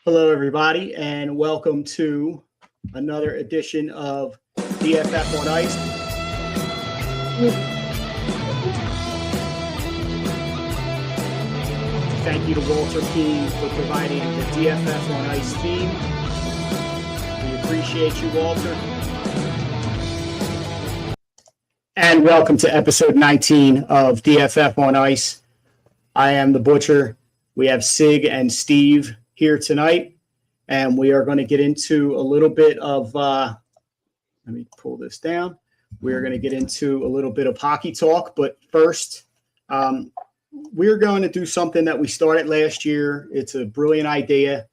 Hello, everybody, and welcome to another edition of DFF on Ice. Thank you to Walter Keene for providing the DFF on Ice theme. We appreciate you, Walter. And welcome to episode 19 of DFF on Ice. I am the Butcher. We have Sig and Steve here tonight, and we are going to get into a little bit of, let me pull this down. We are going to get into a little bit of hockey talk, but first, we're going to do something that we started last year. It's a brilliant idea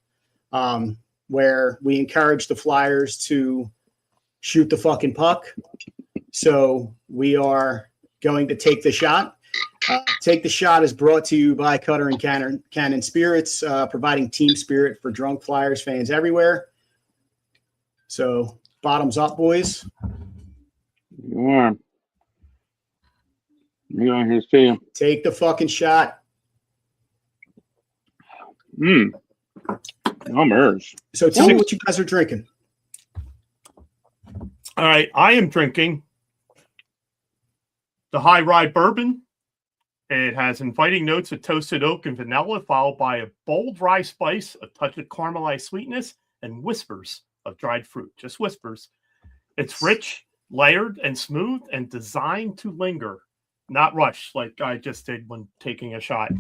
where we encourage the Flyers to shoot the fucking puck. So we are going to take the shot. Take the Shot is brought to you by Cutter and Cannon Spirits, providing team spirit for drunk Flyers fans everywhere. So, bottoms up, boys. Yeah. You want to see him? Take the fucking shot. Numbers. So, tell me what you guys are drinking. All right, I am drinking the High Rye Bourbon. It has inviting notes of toasted oak and vanilla, followed by a bold rye spice, a touch of caramelized sweetness, and whispers of dried fruit. Just whispers. It's rich, layered, and smooth, and designed to linger, not rush like I just did when taking a shot.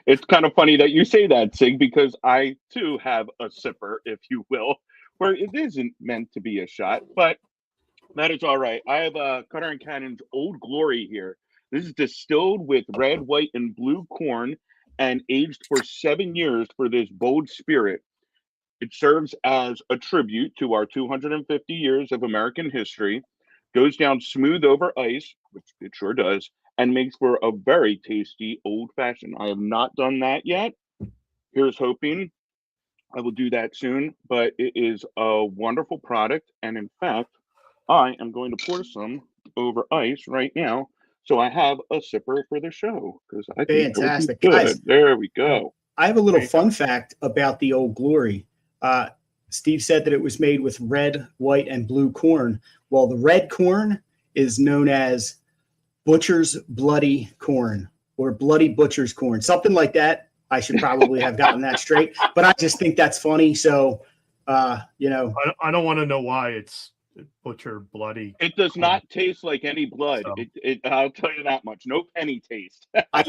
It's kind of funny that you say that, Sig, because I, too, have a sipper, if you will, where it isn't meant to be a shot, but that is all right. I have Cutter and Cannon's Old Glory here. This is distilled with red, white, and blue corn and aged for 7 years for this bold spirit. It serves as a tribute to our 250 years of American history, goes down smooth over ice, which it sure does, and makes for a very tasty old-fashioned. I have not done that yet. Here's hoping I will do that soon, but it is a wonderful product, and in fact, I am going to pour some over ice right now, so I have a sipper for the show. Because I think fantastic, good. guys. There we go. I have a little fun fact about the Old Glory. Steve said that it was made with red, white, and blue corn. Well, the red corn is known as Butcher's Bloody Corn or Bloody Butcher's Corn, something like that. I should probably have gotten that straight, but I just think that's funny. So, I don't want to know why it's Butcher Bloody. It does not taste like any blood. So. I'll tell you that much. No penny taste. I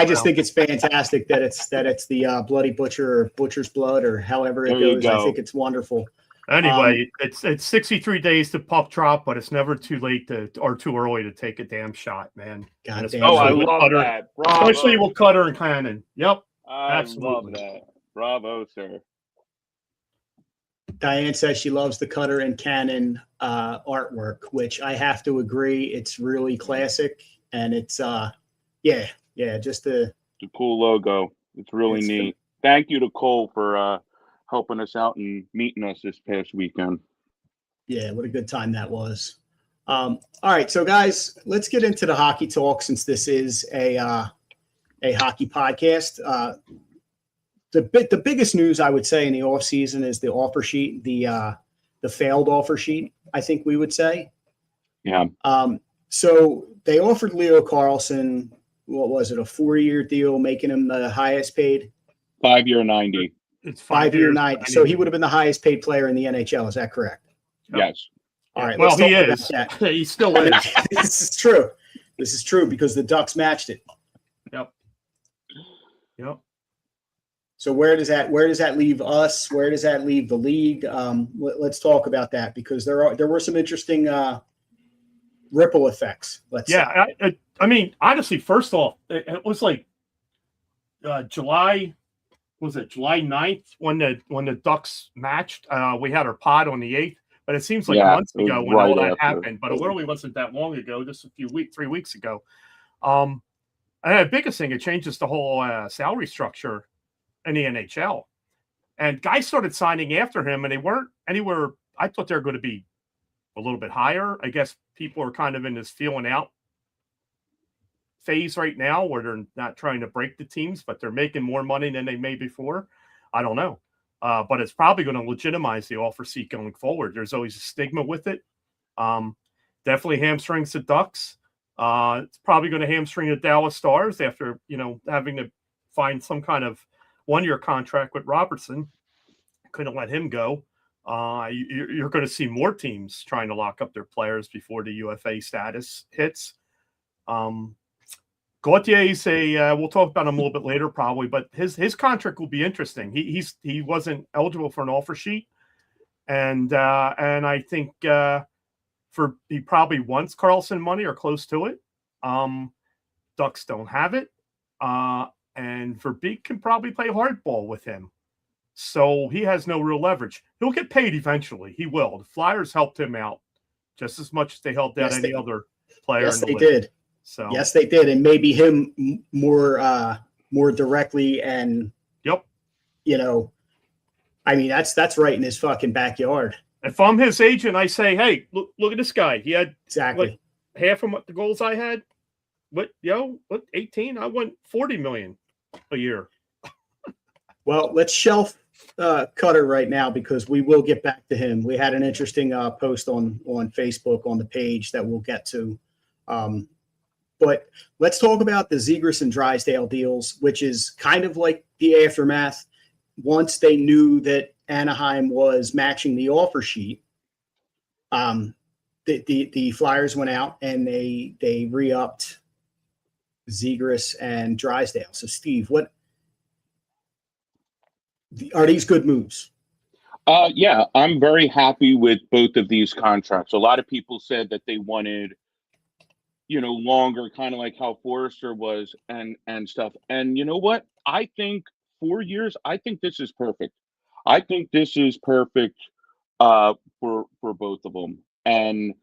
just think it's fantastic that it's the Bloody Butcher or Butcher's Blood or however it goes. I think it's wonderful. Anyway, it's 63 days to puck drop, but it's never too late or too early to take a damn shot, man. I love that. Bravo. Especially with Cutter and Cannon. Yep. I Absolutely. love that. Bravo, sir. Diane says she loves the Cutter and Cannon artwork, which I have to agree. It's really classic, and it's just a cool logo. It's really neat. Thank you to Cole for helping us out and meeting us this past weekend. Yeah, what a good time that was. All right, so guys, let's get into the hockey talk since this is a hockey podcast. The biggest news I would say in the offseason is the offer sheet, the failed offer sheet, I think we would say. Yeah. So they offered Leo Carlsson, what was it, a 4-year deal, making him the highest paid? 5-year 90. It's 5-year 90. So he would have been the highest paid player in the NHL. Is that correct? Yep. Yes. All right. Well, he is. He still is. This is true. This is true because the Ducks matched it. Yep. So where does that leave us? Where does that leave the league? Let's talk about that because there were some interesting ripple effects. I mean, honestly, first off, it was like July 9th when the Ducks matched. We had our pod on the 8th, but it seems like months ago when all that happened. But it really wasn't that long ago, just 3 weeks ago. And the biggest thing, it changes the whole salary structure in the NHL. And guys started signing after him, and they weren't anywhere. I thought they were going to be a little bit higher. I guess people are kind of in this feeling out phase right now where they're not trying to break the teams, but they're making more money than they made before. I don't know. But it's probably going to legitimize the offer sheet going forward. There's always a stigma with it. Definitely hamstrings the Ducks. It's probably going to hamstring the Dallas Stars after, having to find some kind of one-year contract with Robertson. Couldn't let him go. You're going to see more teams trying to lock up their players before the UFA status hits. Gautier's we'll talk about him a little bit later probably, but his contract will be interesting. He wasn't eligible for an offer sheet, and I think he probably wants Carlsson money or close to it. Ducks don't have it, and Verbeek can probably play hardball with him. So he has no real leverage. He'll get paid eventually. He will. The Flyers helped him out just as much as they helped out any other player. Yes, in the they league. did. So yes, they did, and maybe him more directly. And yep, I mean that's right in his fucking backyard. If I'm his agent, I say, hey, look at this guy. He had exactly half of what the goals I had. What 18? I want $40 million a year. Well, let's shelf Cutter right now because we will get back to him. We had an interesting post on Facebook on the page that we'll get to. But let's talk about the Zegras and Drysdale deals, which is kind of like the aftermath. Once they knew that Anaheim was matching the offer sheet, the Flyers went out and they re-upped Zegras and Drysdale. So, Steve, what are these good moves? Yeah, I'm very happy with both of these contracts. A lot of people said that they wanted, longer, kind of like how Forrester was and stuff. And you know what? I think 4 years, I think this is perfect. I think this is perfect for both of them. And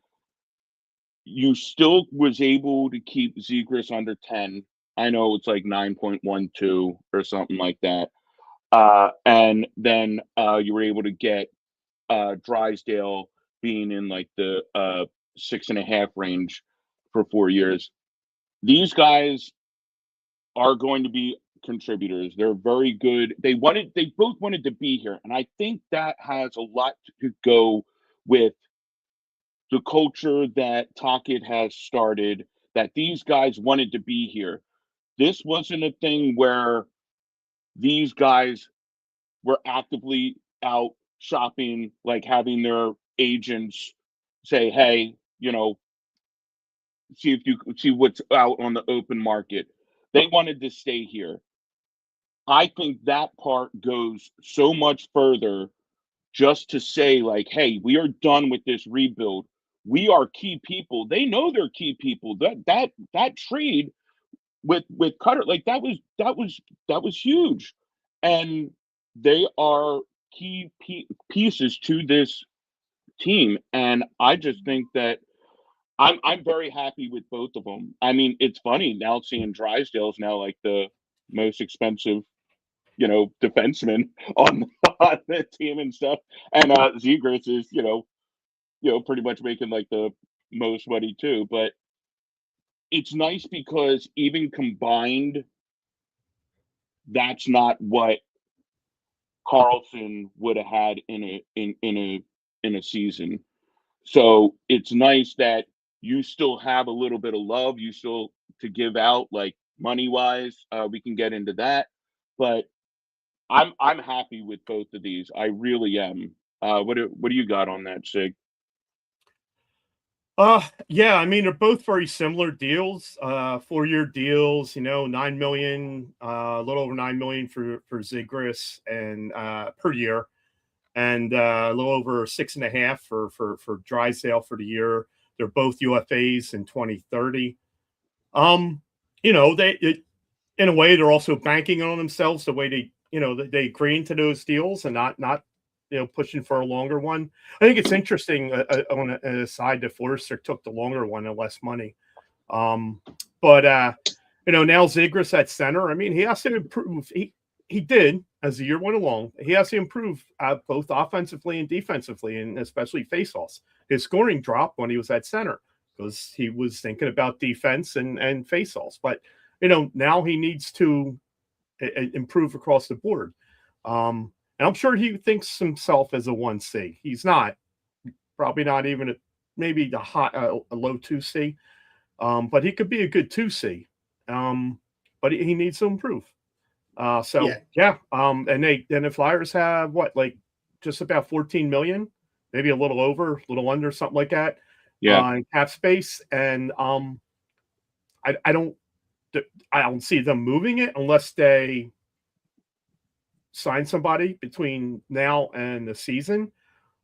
you still was able to keep Zegras under 10. I know it's like 9.12 or something like that. And then you were able to get Drysdale being in like the 6.5 range for 4 years. These guys are going to be contributors. They're very good. They both wanted to be here. And I think that has a lot to go with the culture that Tocchet has started, that these guys wanted to be here. This wasn't a thing where these guys were actively out shopping, like having their agents say, hey, see if you see what's out on the open market. They wanted to stay here. I think that part goes so much further just to say, like, hey, we are done with this rebuild. We are key people. They know they're key people. That trade with Cutter, like that was huge. And they are key pieces to this team. And I just think that I'm very happy with both of them. I mean, it's funny now seeing Drysdale's now like the most expensive, defenseman on the team and stuff. And Zegras is, pretty much making like the most money too. But it's nice because even combined, that's not what Carlsson would have had in a season. So it's nice that you still have a little bit of love, you still to give out, like money wise. We can get into that, but I'm happy with both of these. I really am. What do you got on that, Sig? Yeah, I mean, they're both very similar deals, 4-year deals, $9 million, a little over $9 million for Zegras and per year, and a little over 6.5 for Drysdale for the year. They're both UFAs in 2030. They in a way they're also banking on themselves the way they agree into those deals and not pushing for a longer one. I think it's interesting on an aside that Forrester took the longer one and less money. But now Zegras at center, I mean, he has to improve. He did as the year went along. He has to improve both offensively and defensively, and especially faceoffs. His scoring dropped when he was at center because he was thinking about defense and faceoffs. But now he needs to improve across the board. And I'm sure he thinks himself as a 1C. He's not, probably not even maybe a low 2C. But he could be a good 2C. But he needs to improve. And the Flyers have just about 14 million, maybe a little over, a little under, something like that. In cap space. And I don't see them moving it unless they sign somebody between now and the season.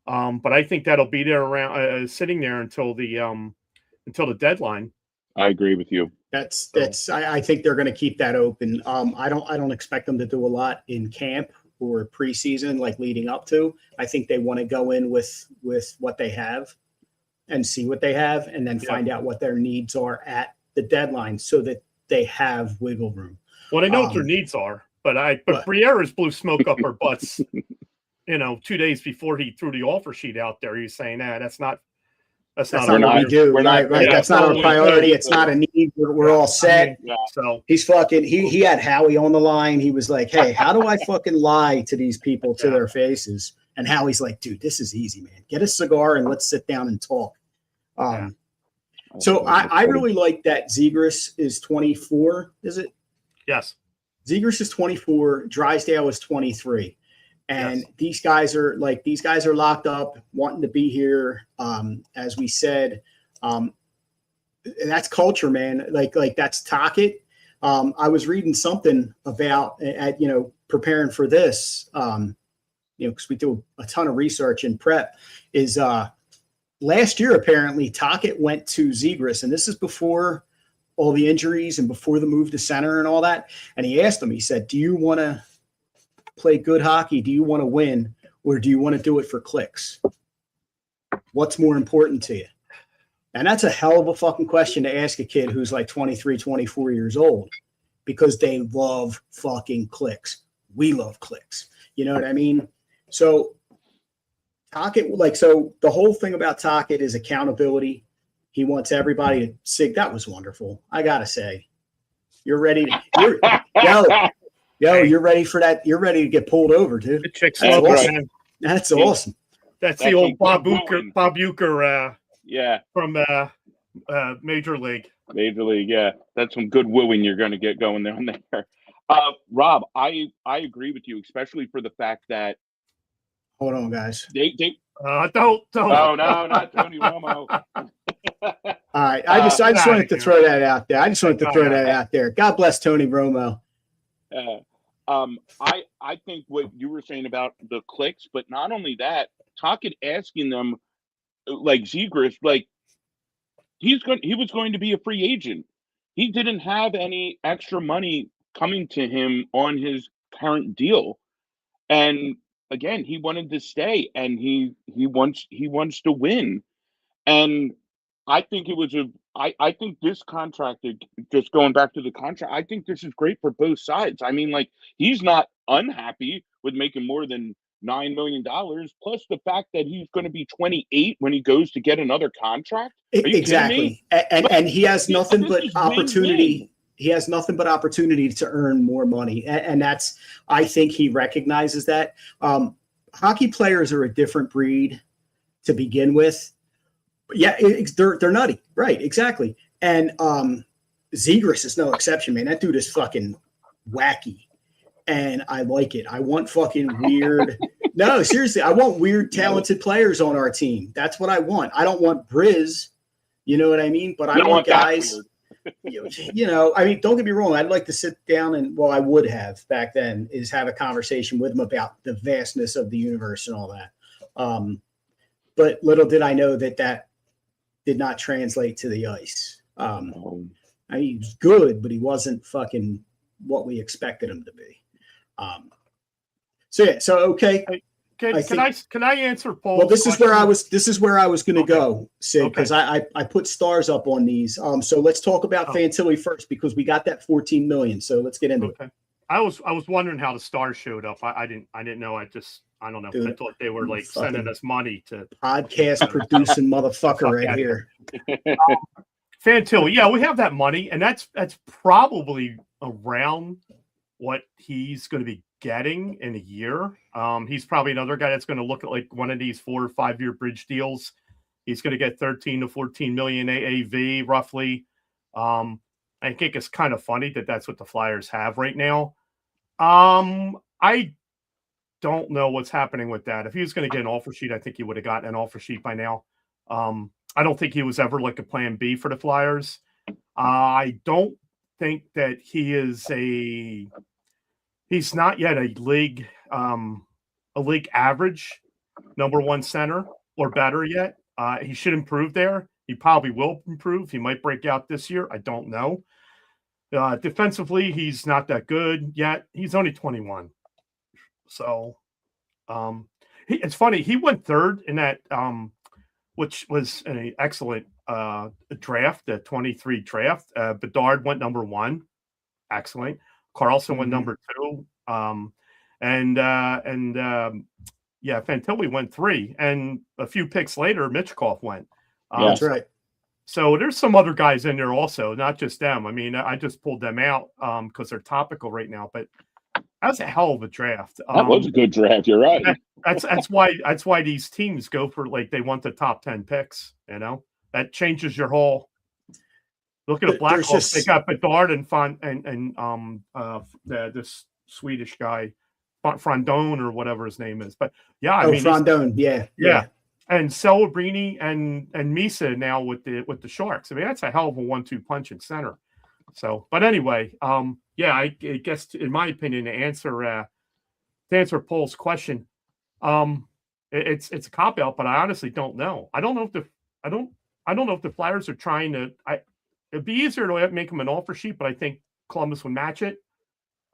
But I think that'll be there around sitting there until the deadline. I agree with you. I think they're going to keep that open. I don't expect them to do a lot in camp or preseason, like leading up to. I think they want to go in with what they have and see what they have, and then find out what their needs are at the deadline, so that they have wiggle room. Well, they know what their needs are, but Briera's blew smoke up our butts. 2 days before he threw the offer sheet out there, he's saying, that's not what we do. Right. That's not our priority. It's not a need. We're all set. So he's fucking. He had Howie on the line. He was like, "Hey, how do I fucking lie to these people to their faces?" And Howie's like, "Dude, this is easy, man. Get a cigar and let's sit down and talk." So I really like that Zegras is 24. Is it? Yes. Zegras is 24. Drysdale is 23. And these guys are locked up, wanting to be here. As we said, that's culture, man. Like that's Tocchet. I was reading something about preparing for this, because we do a ton of research in prep. Is last year apparently Tocchet went to Zegras, and this is before all the injuries and before the move to center and all that. And he asked him. He said, "Do you want to play good hockey? Do you want to win, or do you want to do it for clicks? What's more important to you?" And that's a hell of a fucking question to ask a kid who's like 23, 24 years old, because they love fucking clicks. We love clicks. You know what I mean? So Tocchet, so the whole thing about Tocchet is accountability. He wants everybody to sig. That was wonderful. I got to say, you're ready to, you're ready for that. You're ready to get pulled over, dude. The chick's That's awesome. awesome. That's awesome. That's the old Bob Uecker. From Major League. Major League, yeah. That's some good wooing you're going to get going down there. Rob, I agree with you, especially for the fact that. Hold on, guys. Don't. Oh no, not Tony Romo. All right, I just wanted to throw that out there. God bless Tony Romo. I think what you were saying about the clicks, but not only that, Tocchet asking them, like Zegras, like he was going to be a free agent. He didn't have any extra money coming to him on his current deal, and again, he wanted to stay, and he wants to win. And I think I think this contract, just going back to the contract, I think this is great for both sides. I mean, like, he's not unhappy with making more than $9 million, plus the fact that he's going to be 28 when he goes to get another contract. Exactly. And he has nothing but opportunity. Win-win. He has nothing but opportunity to earn more money. And that's, I think he recognizes that. Hockey players are a different breed to begin with. Yeah, they're nutty. Right, exactly. And Zegras is no exception, man. That dude is fucking wacky. And I like it. I want fucking weird. No, seriously, I want weird, talented players on our team. That's what I want. I don't want Briz. You know what I mean? But I want guys. I mean, don't get me wrong. I'd like to sit down and, I would have back then, is have a conversation with him about the vastness of the universe and all that. But little did I know that did not translate to the ice. I mean, he was good, but he wasn't fucking what we expected him to be. Okay. Can I answer Paul's Well, this question? is where I was going to go, Sid, because I put stars up on these. So let's talk about Fantilli first, because we got that 14 million. So let's get into it. I was wondering how the Stars showed up. I didn't know. I don't know. Dude, I thought they were like sending us money to podcast producing motherfucker right here. Fantilli, yeah, we have that money, and that's probably around what he's going to be getting in a year. He's probably another guy that's going to look at like one of these 4 or 5 year bridge deals. He's going to get 13 to 14 million AAV roughly. I think it's kind of funny that that's what the Flyers have right now. I don't know what's happening with that. If he was going to get an offer sheet, I think he would have gotten an offer sheet by now. I don't think he was ever like a plan B for the Flyers. I don't think that he's not yet a league average number 1 center or better yet. He should improve there. He probably will improve. He might break out this year. I don't know. Defensively, he's not that good yet. He's only 21. So it's funny. He went 3rd in that, which was an excellent draft, the 23 draft. Bedard went number 1. Excellent. Carlsson went number 2. Fantilli went 3. And a few picks later, Michkov went. That's right. So there's some other guys in there also, not just them. I mean, I just pulled them out because they're topical right now. But that's a hell of a draft. That was a good draft. You're right. That's why these teams go for like they want the top 10 picks. You know, that changes your whole. Look at the Blackhawks. They got Bedard and this Swedish guy, Frondon or whatever his name is. But yeah, I mean, Frondon, yeah. And Celebrini and Misa now with the Sharks. I mean, that's a hell of a 1-2 punch in center. So, but anyway, I guess in my opinion, to answer Paul's question, it's a cop out, but I honestly don't know. I don't know if the Flyers are trying to. It'd be easier to make him an offer sheet, but I think Columbus would match it.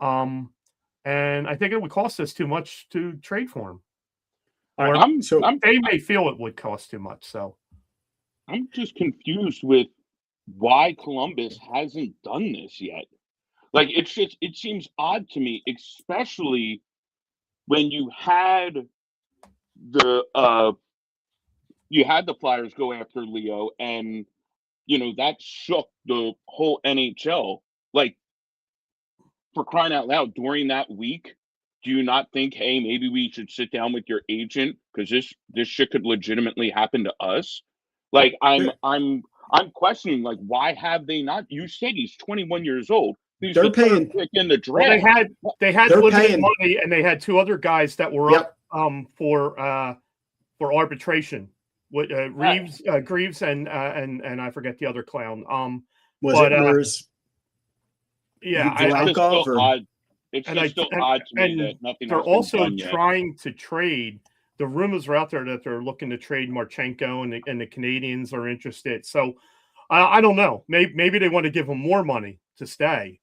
And I think it would cost us too much to trade for him. Or they may feel it would cost too much. So I'm just confused with why Columbus hasn't done this yet. Like it seems odd to me, especially when you had the Flyers go after Leo, and that shook the whole NHL. Like, for crying out loud, during that week, do you not think, hey, maybe we should sit down with your agent because this shit could legitimately happen to us? Like, I'm questioning, like, why have they not? You said he's 21 years old. They're paying pick in the draft. Well, they had limited money, and they had 2 other guys that were up for arbitration. With Greaves and I forget the other clown. Was it Mers? Yeah, it's still odd to me that nothing. They're also trying to trade. The rumors are out there that they're looking to trade Marchenko, and the Canadians are interested. So I don't know. Maybe they want to give him more money to stay,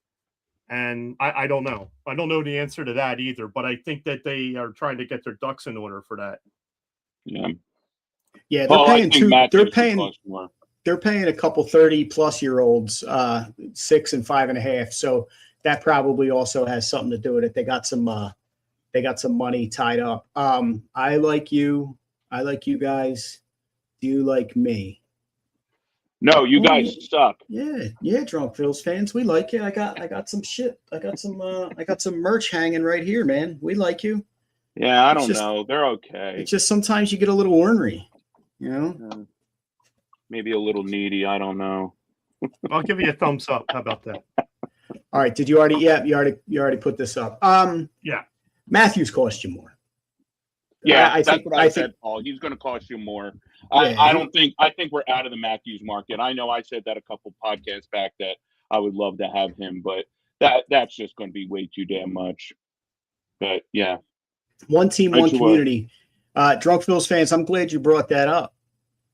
and I don't know. I don't know the answer to that either. But I think that they are trying to get their ducks in order for that. Yeah, they're paying a couple 30-plus-year-olds 6 and 5.5. So that probably also has something to do with it. They got some money tied up. I like you. I like you guys. Do you like me? No, you guys suck. Yeah, Drunk Phil's fans. We like you. I got some shit. I got some merch hanging right here, man. We like you. Yeah, I don't know. They're okay. It's just sometimes you get a little ornery, Maybe a little needy. I don't know. I'll give you a thumbs up. How about that? All right. Did you already? Yeah, you already put this up. Yeah. Matthews cost you more. Yeah, I said, Paul. He's going to cost you more. I think we're out of the Matthews market. I know I said that a couple podcasts back that I would love to have him, but that's just going to be way too damn much. But yeah. One team, one community. Drunk Phil's fans, I'm glad you brought that up,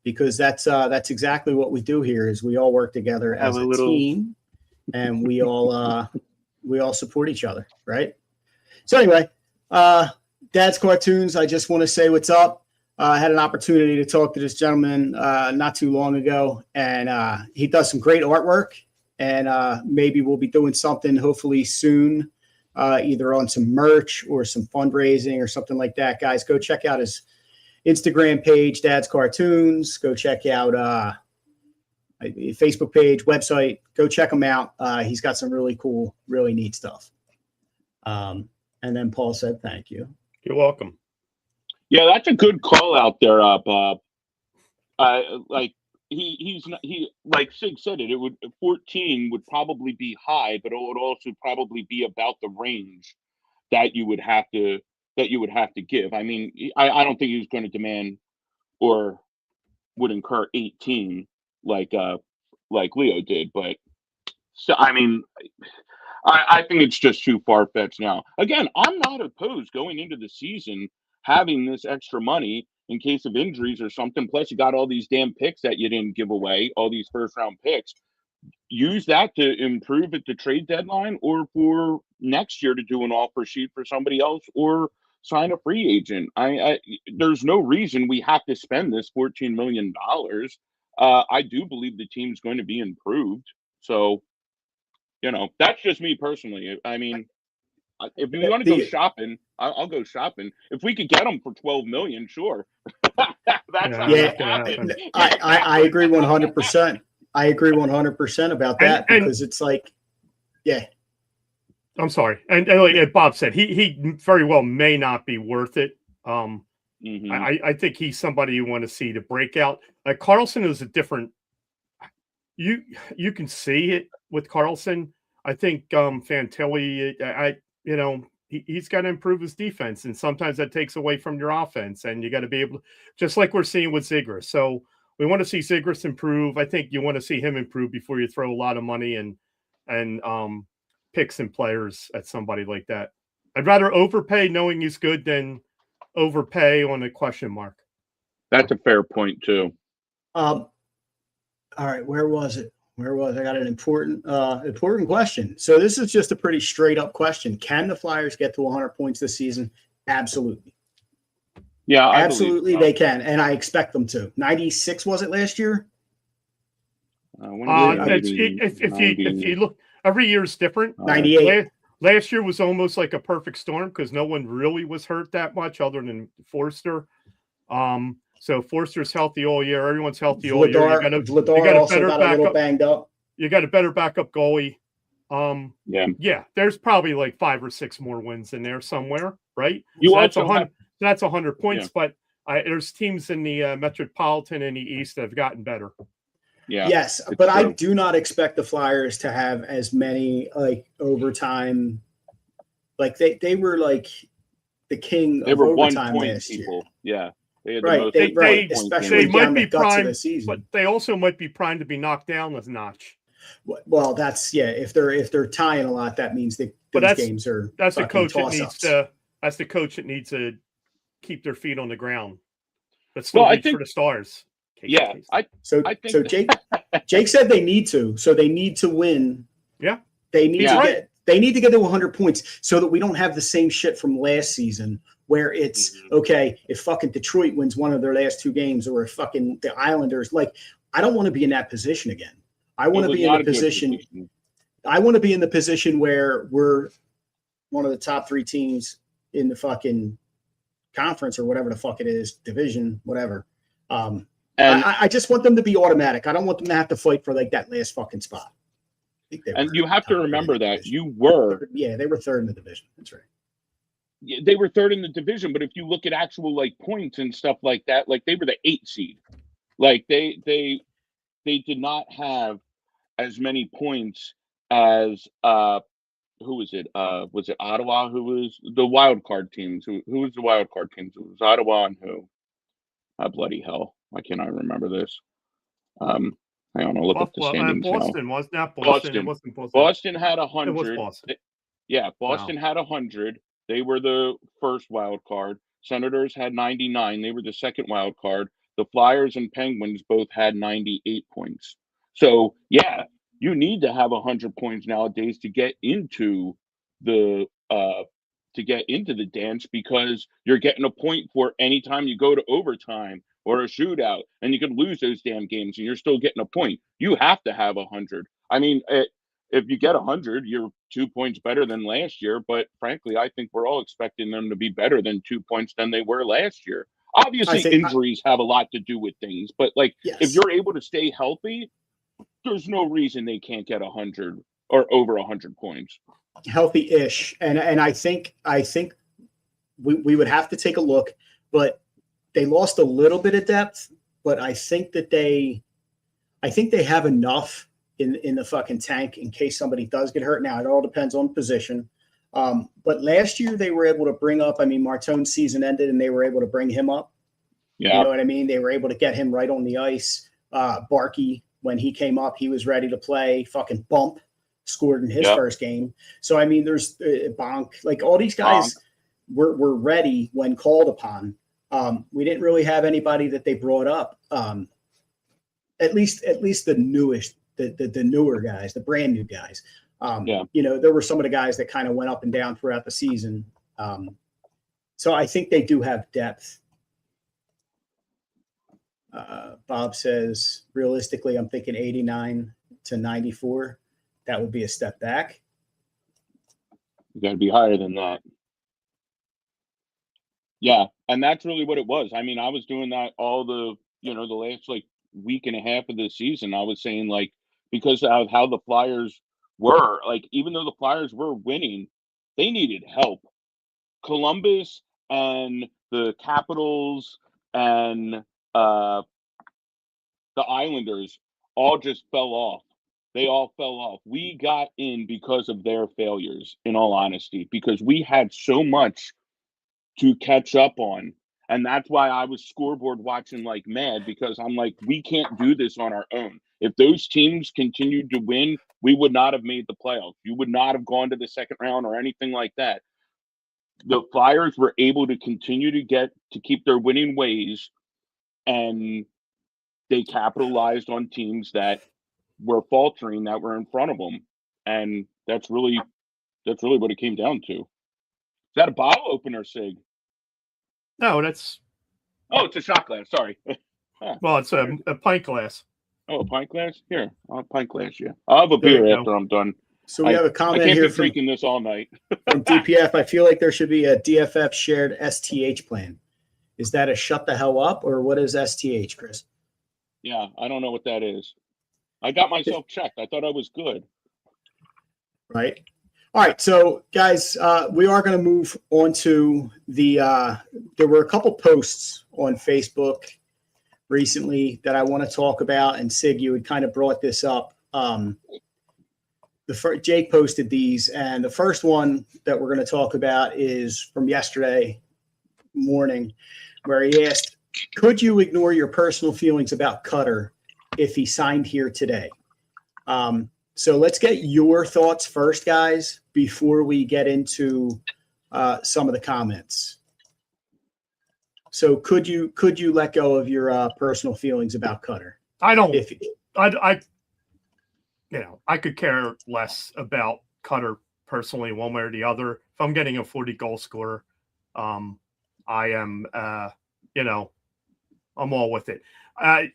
because that's exactly what we do here. Is we all work together as a team, and we all support each other, right? So anyway, Dad's Cartoons. I just want to say what's up. I had an opportunity to talk to this gentleman not too long ago, and he does some great artwork. And maybe we'll be doing something hopefully soon either on some merch or some fundraising or something like that, guys, go check out his Instagram page, Dad's Cartoons. Go check out Facebook page, website. Go check him out. He's got some really cool, really neat stuff. And then Paul said, "Thank you." You're welcome. Yeah, that's a good call out there, Bob. Like he's like Sig said it. It would 14 would probably be high, but it would also probably be about the range that you would have to give. I mean, I don't think he was going to demand or would incur 18 like Leo did, but so I mean, I think it's just too far fetched now. Again, I'm not opposed going into the season having this extra money in case of injuries or something. Plus, you got all these damn picks that you didn't give away, all these first round picks. Use that to improve at the trade deadline or for next year to do an offer sheet for somebody else or sign a free agent. There's no reason we have to spend this $14 million. I do believe the team's going to be improved. So, that's just me personally. I mean, if we want to go shopping, I'll go shopping. If we could get them for $12 million, sure. That's not gonna happen. I agree 100%. I agree 100% about that because it's like, yeah. I'm sorry, and like Bob said, he very well may not be worth it. I think he's somebody you want to see to break out. Like Carlsson is a different. You can see it with Carlsson. I think Fantilli, he's got to improve his defense, and sometimes that takes away from your offense, and you got to be able to, just like we're seeing with Zegras. So we want to see Zegras improve. I think you want to see him improve before you throw a lot of money and picks and players at somebody like that. I'd rather overpay knowing he's good than overpay on a question mark. That's a fair point too. All right, where was it? I got an important question. So this is just a pretty straight up question. Can the Flyers get to 100 points this season? Absolutely. Yeah, absolutely they can, and I expect them to. 96 was it last year? If you look, every year is different. 98. Last year was almost like a perfect storm because no one really was hurt that much other than Forster. So Forster's healthy all year. Everyone's healthy all year. You got a better backup. Banged up. You got a better backup goalie. Yeah. There's probably like 5 or 6 more wins in there somewhere, right? That's 100 points. Yeah. But there's teams in the Metropolitan and the East that have gotten better. Yeah. Yes, but true. I do not expect the Flyers to have as many like overtime. Like they were like the king of overtime last year. Yeah. They might be primed, but they also might be primed to be knocked down a notch. Well, that's if they're tying a lot, that means those games are. That's the coach that needs to. That's the coach that needs to keep their feet on the ground. But still, I think for the Stars. So Jake said they need to. So they need to win. Yeah, they need to get. They need to get to 100 points so that we don't have the same shit from last season where it's okay if fucking Detroit wins one of their last 2 games or if fucking the Islanders, like I don't want to be in that position again. I want to be in the position. I want to be in the position where we're one of the top 3 teams in the fucking conference or whatever the fuck it is, division, whatever. I just want them to be automatic. I don't want them to have to fight for like that last fucking spot. And you have to remember that they were 3rd in the division. That's right. They were 3rd in the division, but if you look at actual like points and stuff like that, like they were the 8th seed. Like they did not have as many points as who was it? Was it Ottawa? Who was the wild card teams? Who was the wild card teams? It was Ottawa and who? Bloody hell! Why can't I remember this? Hang on, I'll look up the standings Boston now. Was not Boston. It wasn't Boston. Boston had 100. It was Boston. Boston had 100. They were the first wild card. Senators had 99. They were the second wild card. The Flyers and Penguins both had 98 points. So, you need to have 100 points nowadays to get into the dance because you're getting a point for anytime you go to overtime or a shootout, and you could lose those damn games and you're still getting a point. You have to have 100. I mean, if you get 100, you're 2 points better than last year. But frankly, I think we're all expecting them to be better than 2 points than they were last year. Obviously, injuries have a lot to do with things, but like if you're able to stay healthy, there's no reason they can't get 100 or over 100 points. Healthy-ish, and I think we would have to take a look, but they lost a little bit of depth. But I think they have enough in the fucking tank in case somebody does get hurt. Now it all depends on position. But last year they were able to bring up. I mean, Martone's season ended, and they were able to bring him up. Yeah, you know what I mean. They were able to get him right on the ice. Barkey, when he came up, he was ready to play. Fucking bump. Scored in his first game. So, I mean, there's Bonk. Like, all these guys were ready when called upon. We didn't really have anybody that they brought up. At least the newest, the newer guys, the brand new guys. You know, there were some of the guys that kind of went up and down throughout the season. So I think they do have depth. Bob says, realistically, I'm thinking 89 to 94. That would be a step back. You got to be higher than that. Yeah, and that's really what it was. I mean, I was doing that all the last like week and a half of the season. I was saying, like, because of how the Flyers were, like, even though the Flyers were winning, they needed help. Columbus and the Capitals and the Islanders all just fell off. They all fell off. We got in because of their failures, in all honesty, because we had so much to catch up on. And that's why I was scoreboard watching like mad, because I'm like, we can't do this on our own. If those teams continued to win, we would not have made the playoffs. You would not have gone to the second round or anything like that. The Flyers were able to continue to keep their winning ways, and they capitalized on teams that were faltering, that were in front of them. And that's really what it came down to. Is that a bottle opener, Sig? No, that's. Oh, it's a shot glass. Sorry. Well, it's a pint glass. Oh, a pint glass? Here, I'll pint glass you. I'll have a beer after I'm done. So we have a comment here. I can't here be drinking this all night. From DPF. I feel like there should be a DFF shared STH plan. Is that a shut the hell up, or what is STH, Chris? Yeah, I don't know what that is. I got myself checked. I thought I was good. Right. All right. So, guys, we are going to move on to there were a couple posts on Facebook recently that I want to talk about. And Sig, you had kind of brought this up. Jake posted these. And the first one that we're going to talk about is from yesterday morning, where he asked, could you ignore your personal feelings about Cutter if he signed here today? So let's get your thoughts first, guys, before we get into some of the comments. So could you let go of your personal feelings about Cutter? I don't. I could care less about Cutter personally, one way or the other. If I'm getting a 40 goal scorer, I am, I'm all with it. I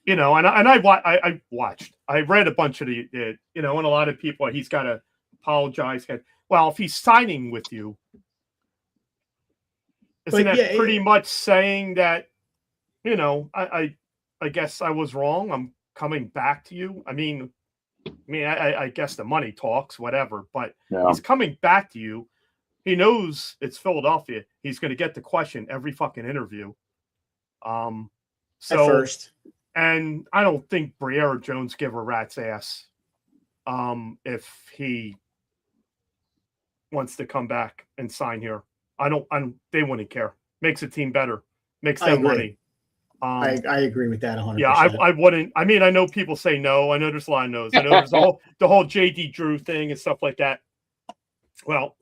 watched. I read a bunch of and a lot of people, he's got to apologize. Well, if he's signing with you, isn't that pretty much saying that, I guess I was wrong. I'm coming back to you. I guess the money talks, whatever, but he's coming back to you. He knows it's Philadelphia. He's going to get the question every fucking interview. At first. And I don't think Briere Jones give a rat's ass if he wants to come back and sign here. They wouldn't care. Makes the team better. Makes them money. I agree with that 100%. Yeah, I wouldn't. I know people say no. I know there's a lot of no's. I know there's the whole JD Drew thing and stuff like that. Well,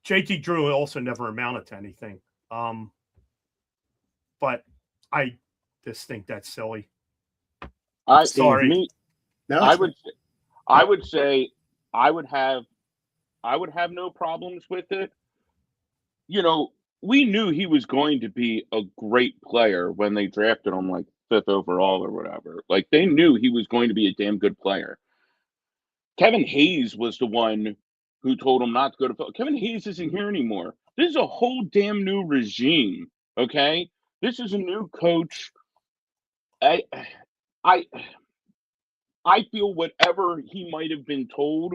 JD Drew also never amounted to anything. But I just think that's silly. Sorry. I would say I would have no problems with it. We knew he was going to be a great player when they drafted him like 5th overall or whatever. Like, they knew he was going to be a damn good player. Kevin Hayes was the one who told him not to go to Philly. Kevin Hayes isn't here anymore. This is a whole damn new regime. Okay, this is a new coach. I feel whatever he might have been told,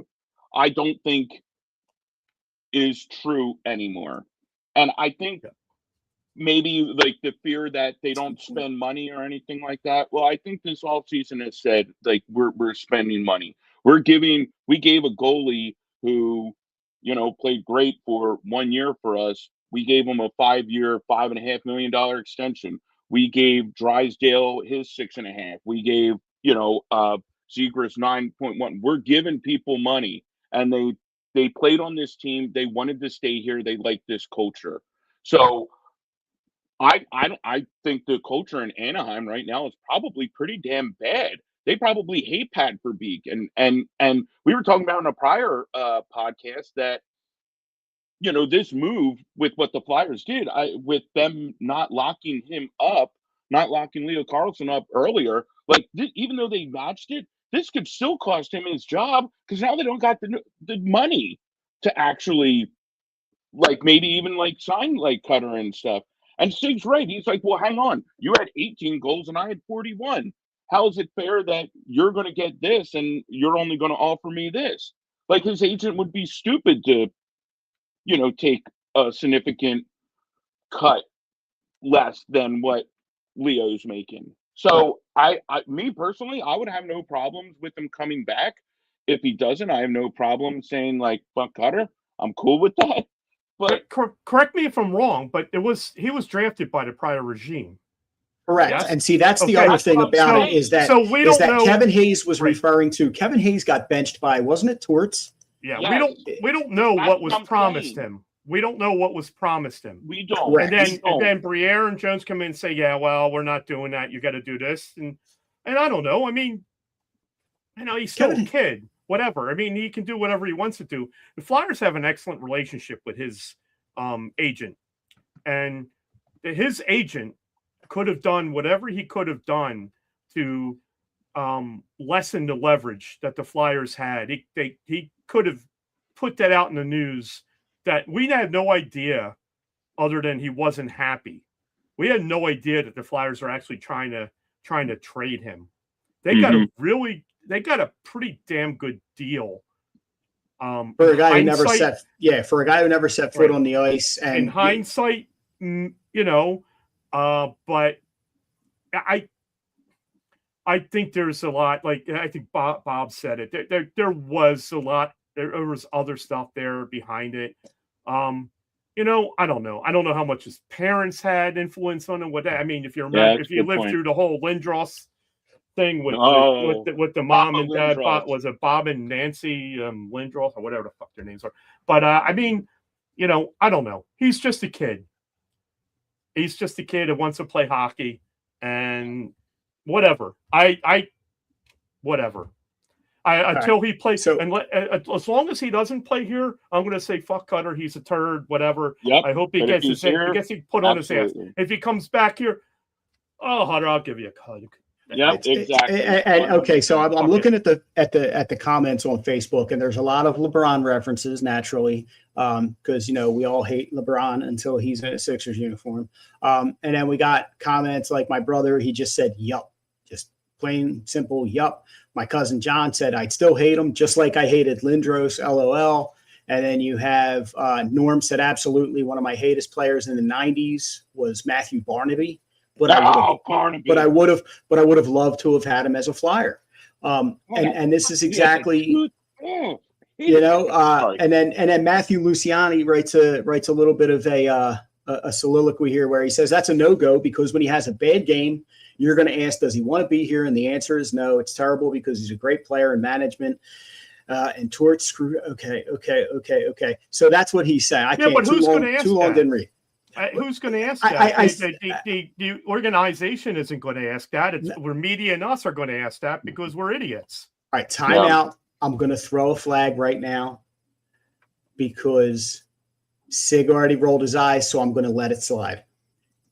I don't think is true anymore. And I think maybe like the fear that they don't spend money or anything like that. Well, I think this offseason has said like we're spending money. We gave a goalie who, played great for 1 year for us. We gave him a 5-year, $5.5 million extension. We gave Drysdale his 6.5. We gave, Zegras 9.1. We're giving people money, and they played on this team. They wanted to stay here. They like this culture. So I think the culture in Anaheim right now is probably pretty damn bad. They probably hate Pat Verbeek, and we were talking about in a prior podcast that this move with what the Flyers did, with them not locking him up, not locking Leo Carlsson up earlier, like even though they matched it, this could still cost him his job because now they don't got the money to actually like maybe even like sign like Cutter and stuff. And Sig's right. He's like, well, hang on. You had 18 goals and I had 41. How is it fair that you're going to get this and you're only going to offer me this? Like his agent would be stupid to, take a significant cut less than what Leo's making. So me personally, I would have no problems with him coming back. If he doesn't, I have no problem saying like, fuck Cutter. I'm cool with that. But correct me if I'm wrong, but he was drafted by the prior regime. Correct. Yes? And see, that's the other thing about it is that Kevin Hayes was referring to. Kevin Hayes got benched by, wasn't it, Torts? Yeah, yes. we don't know what was promised him. We don't know what was promised him. We don't. Correct. And then Briere and Jones come in and say, yeah, well, we're not doing that. You got to do this. And I don't know. I mean, he's still a kid. Whatever. I mean, he can do whatever he wants to do. The Flyers have an excellent relationship with his agent. And his agent could have done whatever he could have done to lessen the leverage that the Flyers had. He could have put that out in the news that we had no idea other than he wasn't happy. We had no idea that the Flyers are actually trying to trade him. They got a pretty damn good deal. For a guy who never set foot on the ice. And in hindsight, but I think there's a lot. Like I think Bob said it. There was a lot. There was other stuff there behind it. I don't know. I don't know how much his parents had influence on him. I mean, if you remember, if you lived through the whole Lindros thing with the mom and dad, was it Bob and Nancy Lindros or whatever the fuck their names are? But I mean, I don't know. He's just a kid. He's just a kid who wants to play hockey, and whatever. Whatever. Until he plays, as long as he doesn't play here, I'm going to say fuck Cutter. He's a turd. Whatever. Yep. I hope he gets he put on his ass. If he comes back here, Hunter, I'll give you a hug. Yeah, exactly. And okay, so I'm looking at the comments on Facebook, and there's a lot of LeBron references naturally, because we all hate LeBron until he's in a Sixers uniform. And then we got comments like my brother, he just said yup, just plain simple yup. My cousin John said I'd still hate him, just like I hated Lindros, LOL. And then you have Norm said absolutely one of my hatest players in the '90s was Matthew Barnaby. But I would have loved to have had him as a Flyer. And this is exactly, and then Matthew Luciani writes a little bit of a soliloquy here where he says that's a no-go because when he has a bad game, you're going to ask, does he want to be here? And the answer is no. It's terrible because he's a great player in management. And Torts screw. Okay. So that's what he's saying. I can't. But who's going to ask? Too long didn't read. Who's going to ask that? The organization isn't going to ask that. We're media and us are going to ask that because we're idiots. All right, time out. I'm going to throw a flag right now because Sig already rolled his eyes, so I'm going to let it slide.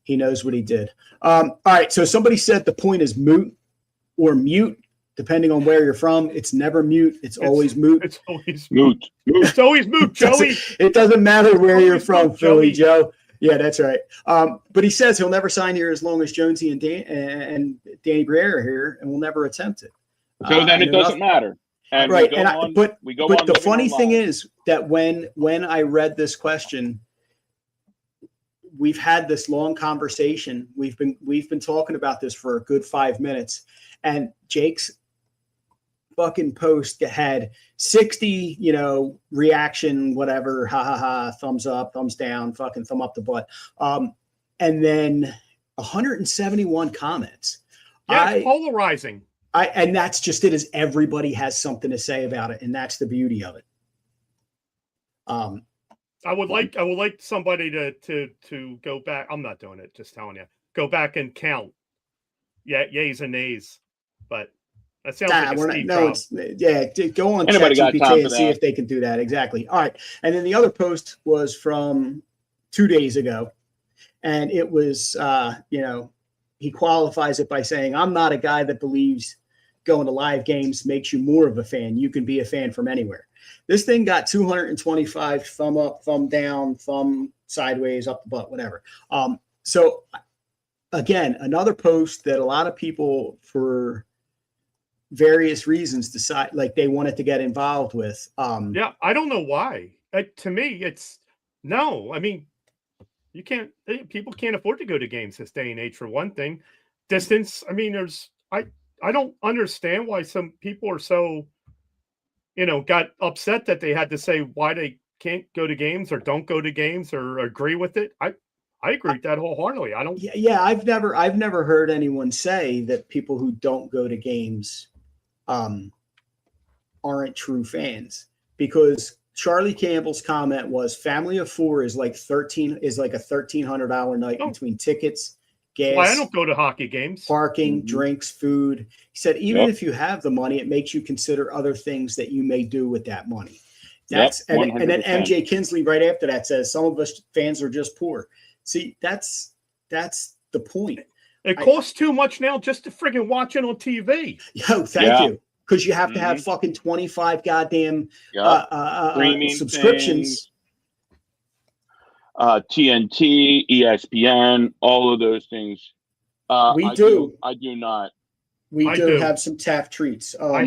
He knows what he did. All right, so somebody said the point is moot or mute. depending on where you're from, it's never mute. It's always moot. It's always Moot. It's always moot, Joey. It doesn't matter where you're from, moot, Philly Joey. Joe. Yeah, that's right. But he says he'll never sign here as long as Jonesy and Danny Briere are here, and will never attempt it. So then it doesn't matter. And right. But the funny thing is that when I read this question, we've had this long conversation. We've been talking about this for a good 5 minutes, and Jake's fucking post had 60, reaction, whatever, ha ha ha, thumbs up, thumbs down, fucking thumb up the butt, and then 171 comments. Yeah, it's polarizing. And that's just it. Is everybody has something to say about it, and that's the beauty of it. I would like somebody to go back. I'm not doing it. Just telling you, go back and count. Yeah, yays and nays. But that sounds like a Steve problem. Go on ChatGPT and see if they can do that. Exactly. All right. And then the other post was from 2 days ago, and it was, he qualifies it by saying, "I'm not a guy that believes going to live games makes you more of a fan. You can be a fan from anywhere." This thing got 225 thumb up, thumb down, thumb sideways, up the butt, whatever. So again, another post that a lot of people, for various reasons, decide like they wanted to get involved with. Yeah, I don't know why. To me, it's no. I mean, people can't afford to go to games this day and age, for one thing. Distance. I mean, I don't understand why some people are so, got upset that they had to say why they can't go to games or don't go to games or agree with it. I agree with that wholeheartedly. I don't. Yeah. I've never heard anyone say that people who don't go to games aren't true fans, because Charlie Campbell's comment was family of four is like a $1,300 night between tickets, gas. Why I don't go to hockey games, parking, drinks, food. He said, even if you have the money, it makes you consider other things that you may do with that money. That's and then MJ Kinsley right after that says some of us fans are just poor. See, that's the point. It costs too much now just to friggin' watch it on TV. Yo, thank you. Because you have to have fucking 25 goddamn subscriptions. TNT, ESPN, all of those things. I do not. We do have some Taft treats. I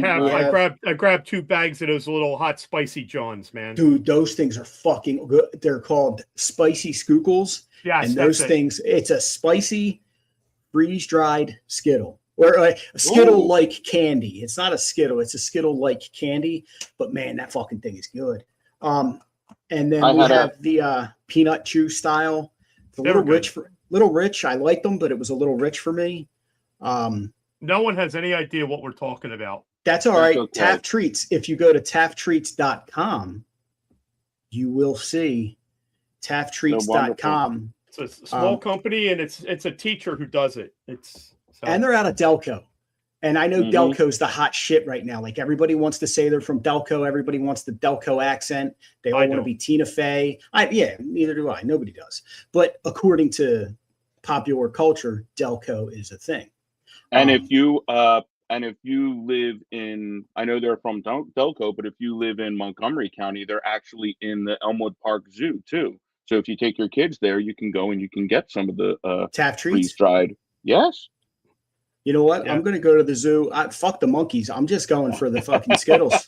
grabbed 2 bags of those little hot spicy Johns, man. Dude, those things are fucking good. They're called spicy skookles. Yeah, and those things, it's a spicy freeze-dried Skittle. Or a Skittle-like candy. It's not a Skittle. It's a Skittle-like candy. But, man, that fucking thing is good. And then we have the peanut chew style. It's a little rich. I like them, but it was a little rich for me. No one has any idea what we're talking about. That's all right. Okay. Taft Treats. If you go to tafttreats.com, you will see tafttreats.com. It's a small company, and it's a teacher who does it. And they're out of Delco. And I know Delco's the hot shit right now. Like, everybody wants to say they're from Delco. Everybody wants the Delco accent. They all want to be Tina Fey. Neither do I. Nobody does. But according to popular culture, Delco is a thing. And if you live in, I know they're from Delco, but if you live in Montgomery County, they're actually in the Elmwood Park Zoo too. So if you take your kids there, you can go and you can get some of the Taft treats. Freeze-dried. Yes. You know what? Yeah. I'm going to go to the zoo. Fuck the monkeys. I'm just going for the fucking Skittles.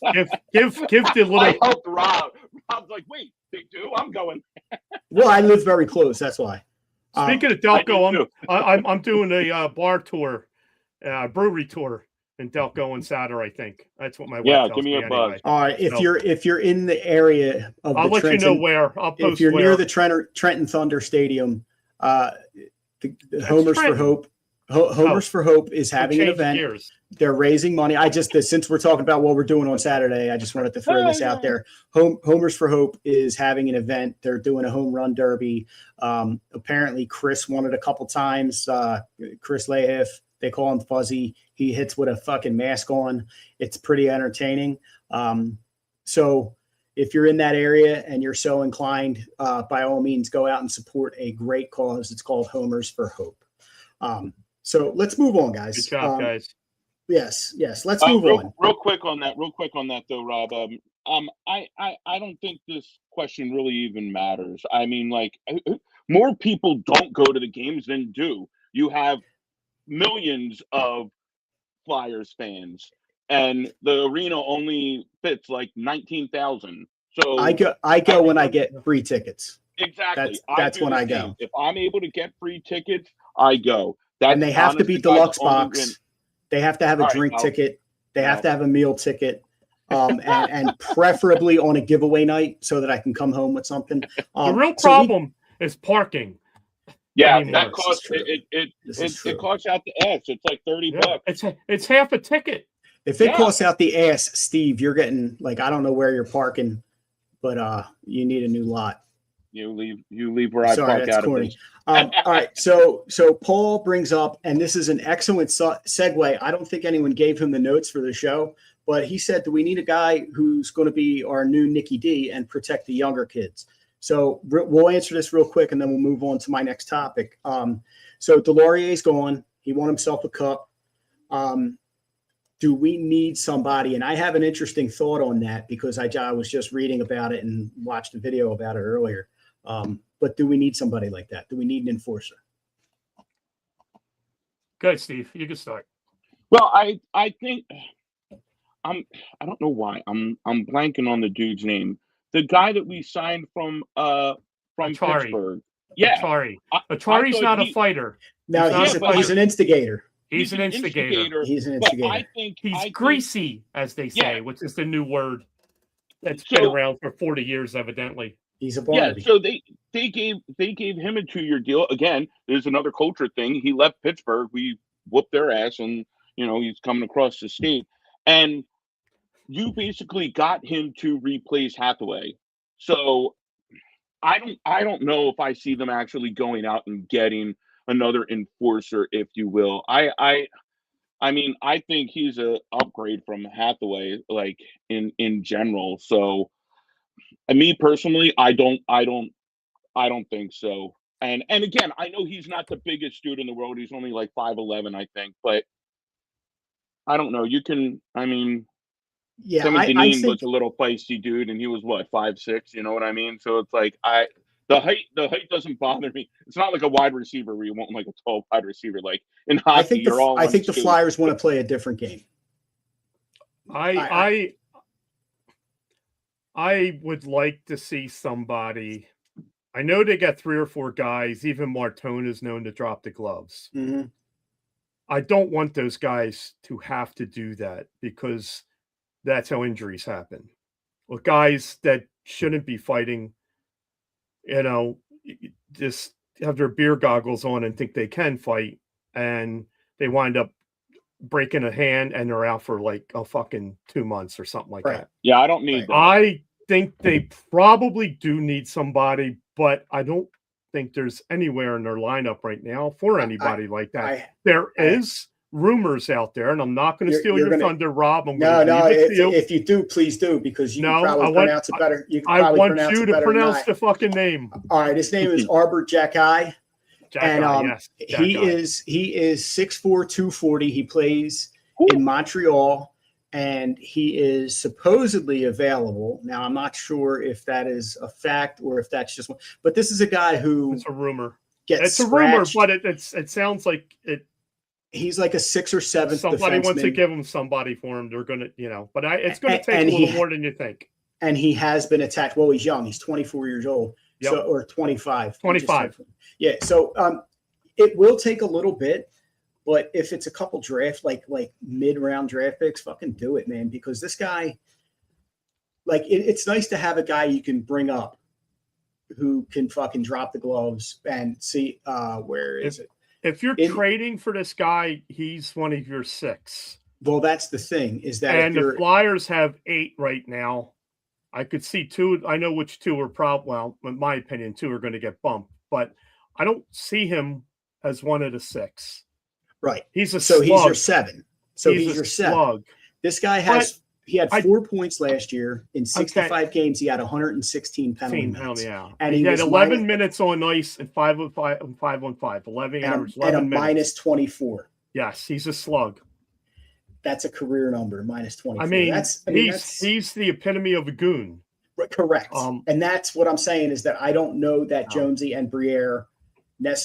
give the little. I helped Rob. Rob's like, wait, they do? I'm going. Well, I live very close. That's why. Speaking of Delco, I'm doing a bar tour, brewery tour in Delco on Saturday. I think that's what my wife tells give me a buzz. Anyway. All right, if you're in the area of I'll let Trenton, you know where. I'll post if you're where. near the Trenton Thunder Stadium, the Homers for Hope. Homers for Hope is having an event. Gears. They're raising money. Since we're talking about what we're doing on Saturday, I just wanted to throw this out there. Homers for Hope is having an event. They're doing a home run derby. Apparently, Chris won it a couple times. Chris Lahiff, they call him Fuzzy. He hits with a fucking mask on. It's pretty entertaining. So if you're in that area and you're so inclined, by all means, go out and support a great cause. It's called Homers for Hope. So let's move on, guys. Good job, guys. Yes. Let's move on. Real quick on that though, Rob. I don't think this question really even matters. I mean, like, more people don't go to the games than do. You have millions of Flyers fans, and the arena only fits like 19,000. So I go when I get free tickets. Exactly. That's when I go. If I'm able to get free tickets, I go. And they have to be deluxe box. They have to have a drink ticket. They have to have a meal ticket. And preferably on a giveaway night so that I can come home with something. The real problem is parking. Yeah, that costs it costs out the ass. It's like $30. It's half a ticket. If it costs out the ass, Steve, you're getting like, I don't know where you're parking, but you need a new lot. You leave where I park out of this. All right. So Paul brings up, and this is an excellent segue. I don't think anyone gave him the notes for the show, but he said that we need a guy who's going to be our new Nicky D and protect the younger kids. So we'll answer this real quick, and then we'll move on to my next topic. So Delarier's gone. He won himself a cup. Do we need somebody? And I have an interesting thought on that because I was just reading about it and watched a video about it earlier. But do we need somebody like that? Do we need an enforcer? Good, Steve. You can start. Well, I think I don't know why I'm blanking on the dude's name. The guy that we signed from Achari. Pittsburgh. Yeah. Achari's not a fighter. No, he's an instigator. He's an instigator. He's an instigator. I think he's greasy, as they say, which is the new word that's been around for 40 years, evidently. He's a Barnaby. Yeah, so they gave him a 2-year deal. Again, there's another culture thing. He left Pittsburgh. We whooped their ass, and he's coming across the state. And you basically got him to replace Hathaway. So I don't know if I see them actually going out and getting another enforcer, if you will. I mean, I think he's a upgrade from Hathaway, like in general. So, me personally, I don't think so. And again, I know he's not the biggest dude in the world. He's only like 5'11", I think. But I don't know. Yeah, Timothy Dean was a little feisty dude, and he was what, 5'6", you know what I mean? So it's like the height doesn't bother me. It's not like a wide receiver where you want like a tall wide receiver. Like in hockey, I think the Flyers want to play a different game. I would like to see somebody. I know they got 3 or 4 guys. Even Martone is known to drop the gloves. Mm-hmm. I don't want those guys to have to do that because that's how injuries happen. Well, guys that shouldn't be fighting, just have their beer goggles on and think they can fight, and they wind up breaking a hand and they're out for like a fucking 2 months or something like that. Yeah, I don't need that. I think they probably do need somebody, but I don't think there's anywhere in their lineup right now for anybody like that. There is rumors out there, and I'm not going to steal your thunder, Rob. If you do, please do, because you can probably pronounce it better. I want you to pronounce the fucking name. All right, his name is Arbor Jackeye. Yes. He is 6'4", 240. He plays in Montreal, and he is supposedly available. Now, I'm not sure if that is a fact or if that's just one. But this is a guy who it's a rumor. It's a rumor, but it sounds like it. He's like a 6th or 7th. Somebody wants to give him somebody for him. They're going to, but it's going to take a little more than you think. And he has been attacked. Well, he's young. He's 24 years old. Yep. So, or 25. 25. Yeah. So it will take a little bit, but if it's a couple draft, like mid-round draft picks, fucking do it, man. Because this guy, it's nice to have a guy you can bring up who can fucking drop the gloves and see where is it. If you're trading for this guy, he's one of your 6. Well, that's the thing is that the Flyers have 8 right now. I could see 2. I know which 2 are well, in my opinion, 2 are going to get bumped, but I don't see him as one of the 6. Right. He's a slug. He's your 7. So he's your 7. Slug. This guy he had 4 points last year in 65 games. He had 116 penalty minutes. And he had 11 minutes on ice and 5 on 5 on 5. 11 average. 11 and a minus 24. Yes, he's a slug. that's a career number, minus 24. I mean, that's he's the epitome of a goon. Correct. And that's what I'm saying is that I don't know that Jonesy and Briere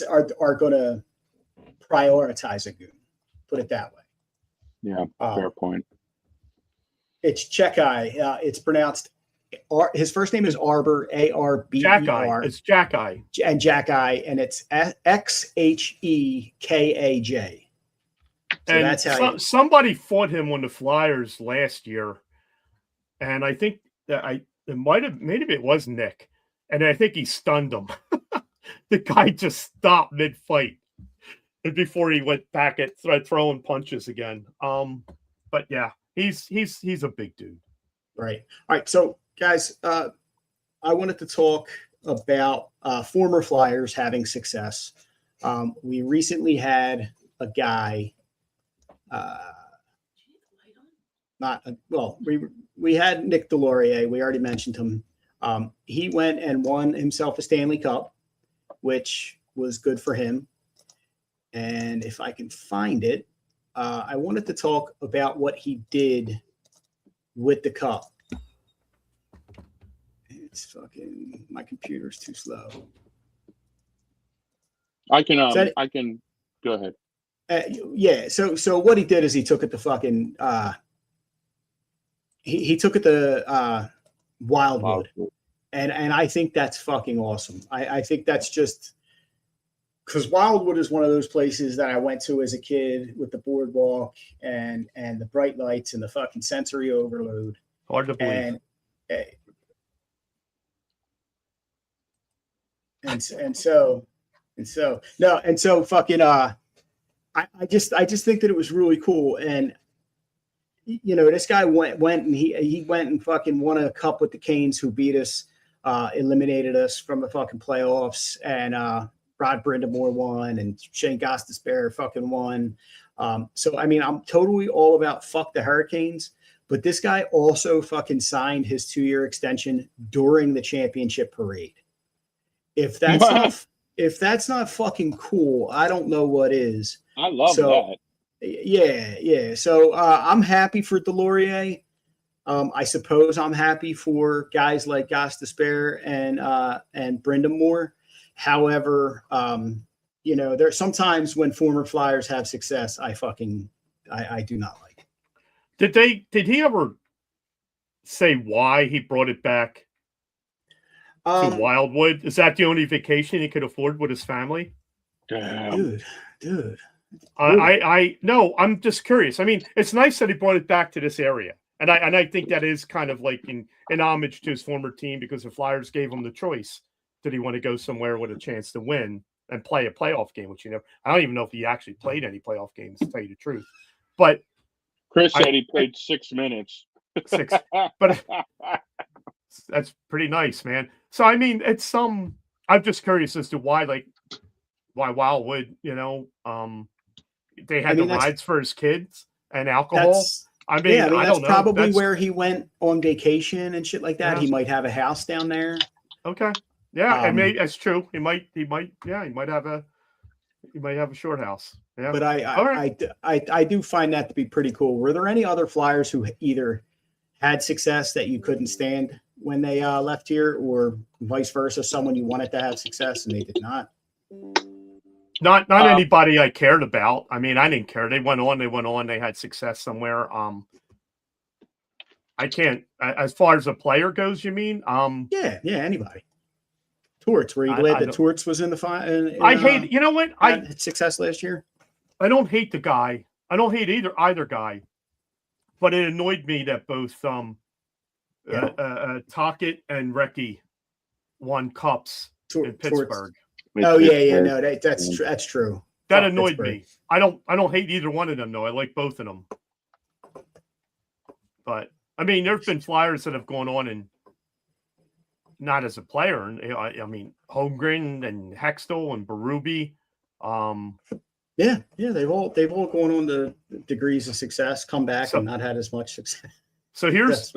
are going to prioritize a goon. Put it that way. Yeah, fair point. It's Chekai. It's pronounced. His first name is Arbor, A-R-B-E-R. Jackeye. It's Jackeye. And Jackeye, and it's Xhekaj. So and that's how somebody fought him on the Flyers last year, and I think that maybe it was Nick, and I think he stunned him. The guy just stopped mid-fight before he went back at throwing punches again. But yeah, he's a big dude. Right. All right. So guys, I wanted to talk about former Flyers having success. We recently had a guy. We had Nick Delorier. We already mentioned him. He went and won himself a Stanley Cup, which was good for him. And if I can find it, I wanted to talk about what he did with the cup. It's fucking, my computer's too slow. I can go ahead. Yeah. So what he did is he took it to fucking, he took it to Wildwood. And I think that's fucking awesome. I think that's just because Wildwood is one of those places that I went to as a kid with the boardwalk and the bright lights and the fucking sensory overload. Hard to believe. And so fucking I just think that it was really cool. And you know, this guy went and he went and fucking won a cup with the Canes, who beat us, eliminated us from the fucking playoffs, and Rod Brindamore won, and Shane Gostisbehere fucking won. So I mean, I'm totally all about fuck the Hurricanes, but this guy also fucking signed his 2-year extension during the championship parade. If that's not fucking cool, I don't know what is. I love that. Yeah. So I'm happy for Delorier. I suppose I'm happy for guys like Gostisbehere and Brindamore. However, you know, there's sometimes when former Flyers have success, I do not like it. Did he ever say why he brought it back to Wildwood? Is that the only vacation he could afford with his family? Damn. Dude. I no, I'm just curious. I mean, it's nice that he brought it back to this area. And I think that is kind of like in homage to his former team, because the Flyers gave him the choice. Did he want to go somewhere with a chance to win and play a playoff game, which, you know, I don't even know if he actually played any playoff games, to tell you the truth. But Chris said he played 6 minutes. 6. But that's pretty nice, man. So, I mean, it's I'm just curious as to why Wildwood, you know, they had the rides for his kids and alcohol. I mean, I don't know. Probably where he went on vacation and shit like that. Yeah. He might have a house down there. Okay. Yeah, and maybe that's true. He might have a short house. Yeah. But I do find that to be pretty cool. Were there any other Flyers who either had success that you couldn't stand when they left here, or vice versa, someone you wanted to have success and they did not? Not anybody I cared about. I mean, I didn't care. They went on. They had success somewhere. I can't. As far as a player goes, you mean? Yeah, anybody. Torts. Were you glad that Torts was in the final? I hate. You know what? I had success last year. I don't hate the guy. I don't hate either guy. But it annoyed me that both Tocchet and Recchi won cups in Pittsburgh. Oh yeah, no, that's true. That annoyed me. I don't hate either one of them though. I like both of them. But I mean, there's been Flyers that have gone on and not as a player. I mean, Holmgren and Hextall and Berube. Yeah, they've all gone on to degrees of success, come back and not had as much success. So here's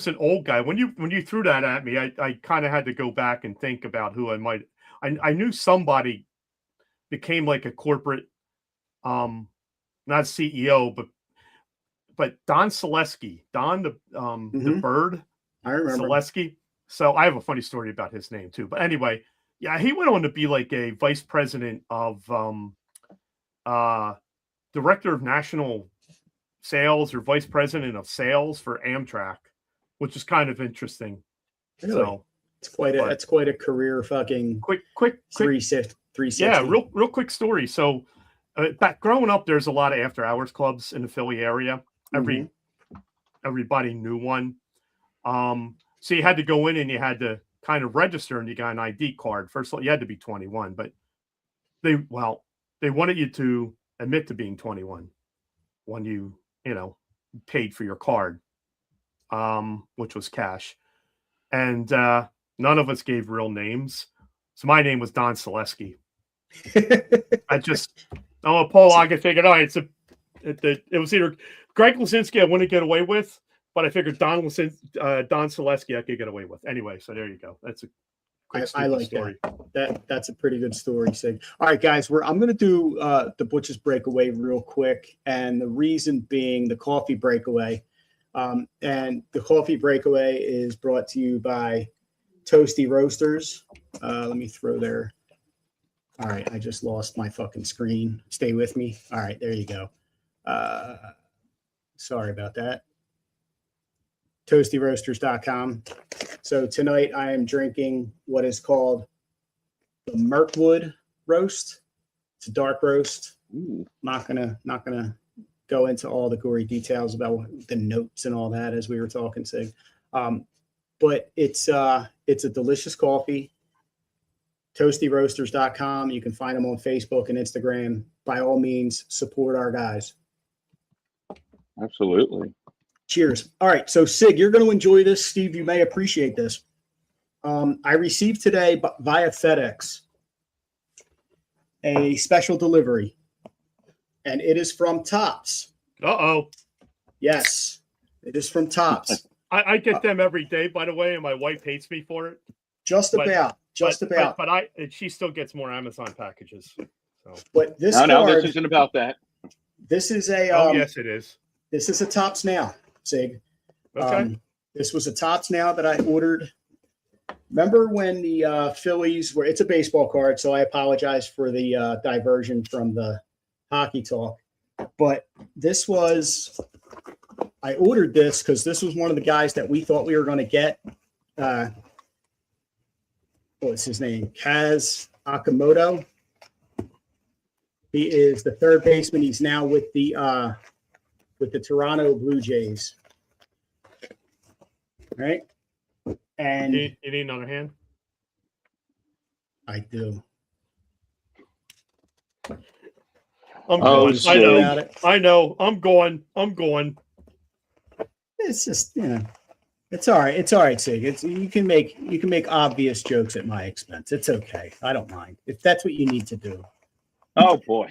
an old guy. When you threw that at me, I kind of had to go back and think about who I might. I knew somebody became like a corporate, not CEO, but but Don Selesky, Don the bird, I remember Selesky. So I have a funny story about his name too. But anyway, yeah, he went on to be like a vice president of director of national sales or vice president of sales for Amtrak, which is kind of interesting. Really? So it's quite a career fucking quick 360. Yeah, real quick story. So back growing up, there's a lot of after hours clubs in the Philly area. Everybody knew one. So you had to go in and you had to kind of register and you got an ID card. First of all, you had to be 21, but they wanted you to admit to being 21 when you paid for your card, which was cash. And none of us gave real names. So my name was Don Selesky. Paul, I could figure it out. It was either Greg Lasinski I wouldn't get away with, but I figured Don Selesky I could get away with. Anyway, so there you go. That's a quick story. That's a pretty good story, Sig. All right, guys, I'm going to do the Butcher's Breakaway real quick, and the reason being the coffee breakaway. And the coffee breakaway is brought to you by Toasty Roasters. Let me throw there. All right, I just lost my fucking screen. Stay with me. All right, there you go. Sorry about that. ToastyRoasters.com. So tonight I am drinking what is called the Mirkwood roast. It's a dark roast. Not gonna go into all the gory details about the notes and all that as we were talking, Sig. But it's a delicious coffee. ToastyRoasters.com. You can find them on Facebook and Instagram. By all means, support our guys. Absolutely. Cheers. All right. So, Sig, you're going to enjoy this. Steve, you may appreciate this. I received today via FedEx a special delivery, and it is from Tops. Uh-oh. Yes, it is from Tops. I get them every day, by the way, and my wife hates me for it. But she still gets more Amazon packages. So. But this this isn't about that. This is a yes, it is. This is a Tops Now, Sig. Okay. This was a Tops Now that I ordered. Remember when the Phillies were? It's a baseball card, so I apologize for the diversion from the hockey talk. But this was, I ordered this because this was one of the guys that we thought we were going to get. What's his name? Kaz Akamoto. He is the third baseman. He's now with the Toronto Blue Jays. All right. And you need another hand? I do. I'm going. I know. I'm going. It's just, it's all right. It's all right, Sig. You can make obvious jokes at my expense. It's okay. I don't mind if that's what you need to do. Oh boy.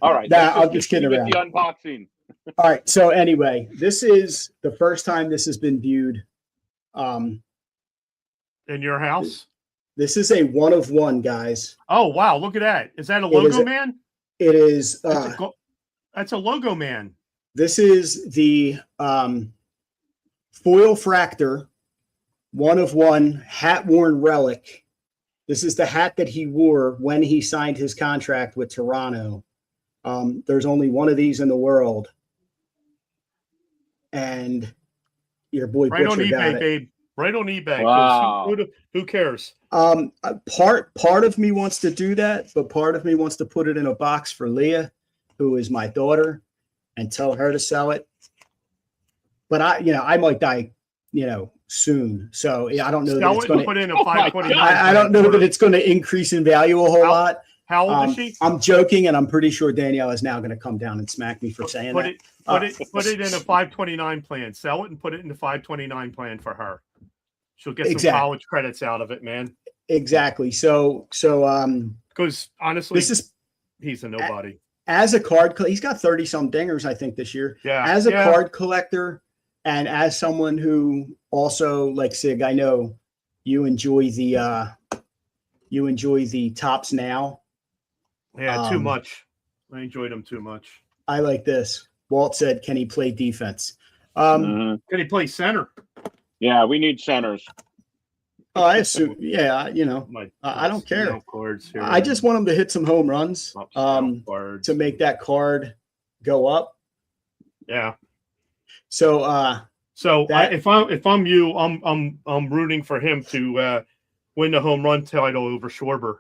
All right. I'm just kidding around. The unboxing. All right. So anyway, this is the first time this has been viewed. In your house? This is a 1 of 1, guys. Oh wow! Look at that. Is that a logo man? It is. That's a logo man. This is the foil fractor 1 of 1 hat worn relic. This is the hat that he wore when he signed his contract with Toronto. There's only one of these in the world. And your boy right Butcher on eBay, got it. babe. Right on eBay. Wow. Who cares? Part of me wants to do that, but part of me wants to put it in a box for Leah, who is my daughter, and tell her to sell it. But I might die, soon. So I don't know that it's going to put in a 529. I don't know that it's going to increase in value a whole lot. How old is she? I'm joking, and I'm pretty sure Danielle is now going to come down and smack me for saying that. Put it in a 529 plan. Sell it and put it in the 529 plan for her. She'll get some college credits out of it, man. Exactly. So because honestly, he's a nobody. As a card, he's got 30-some dingers, I think, this year. Yeah. As a card collector, and as someone who also, like Sig, I know you enjoy the Tops Now. Yeah, too much. I enjoyed them too much. I like this. Walt said, "Can he play defense?" Can he play center? Yeah, we need centers. Oh, I assume. Yeah, I don't care. I just want him to hit some home runs to make that card go up. Yeah. So, if I'm you, I'm rooting for him to win the home run title over Schwarber.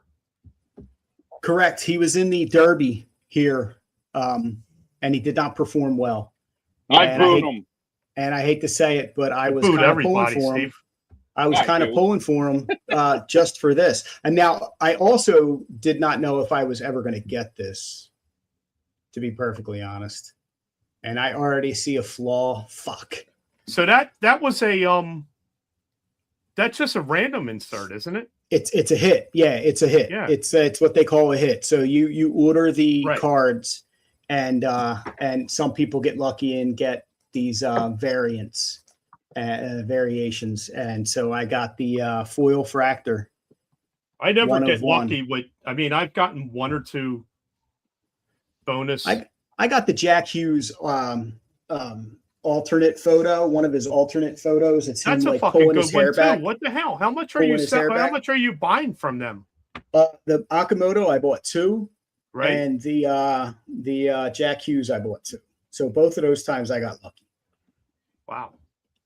Correct. He was in the Derby here, and he did not perform well. I booed him. And I hate to say it, but I was kind of pulling for him. I was kind of pulling for him just for this. And now I also did not know if I was ever going to get this, to be perfectly honest. And I already see a flaw. Fuck. So that was a that's just a random insert, isn't it? It's a hit. Yeah, it's a hit. Yeah. It's what they call a hit. So you order the cards, and some people get lucky and get these variations, and so I got the foil fractor. I never get lucky with. I mean, I've gotten one or two bonus. I got the Jack Hughes alternate photo, one of his alternate photos. It's him like pulling his hair back. What the hell? How much are you selling? How much are you buying from them? The Akamoto I bought 2, right? And the Jack Hughes I bought 2. So both of those times I got lucky. Wow.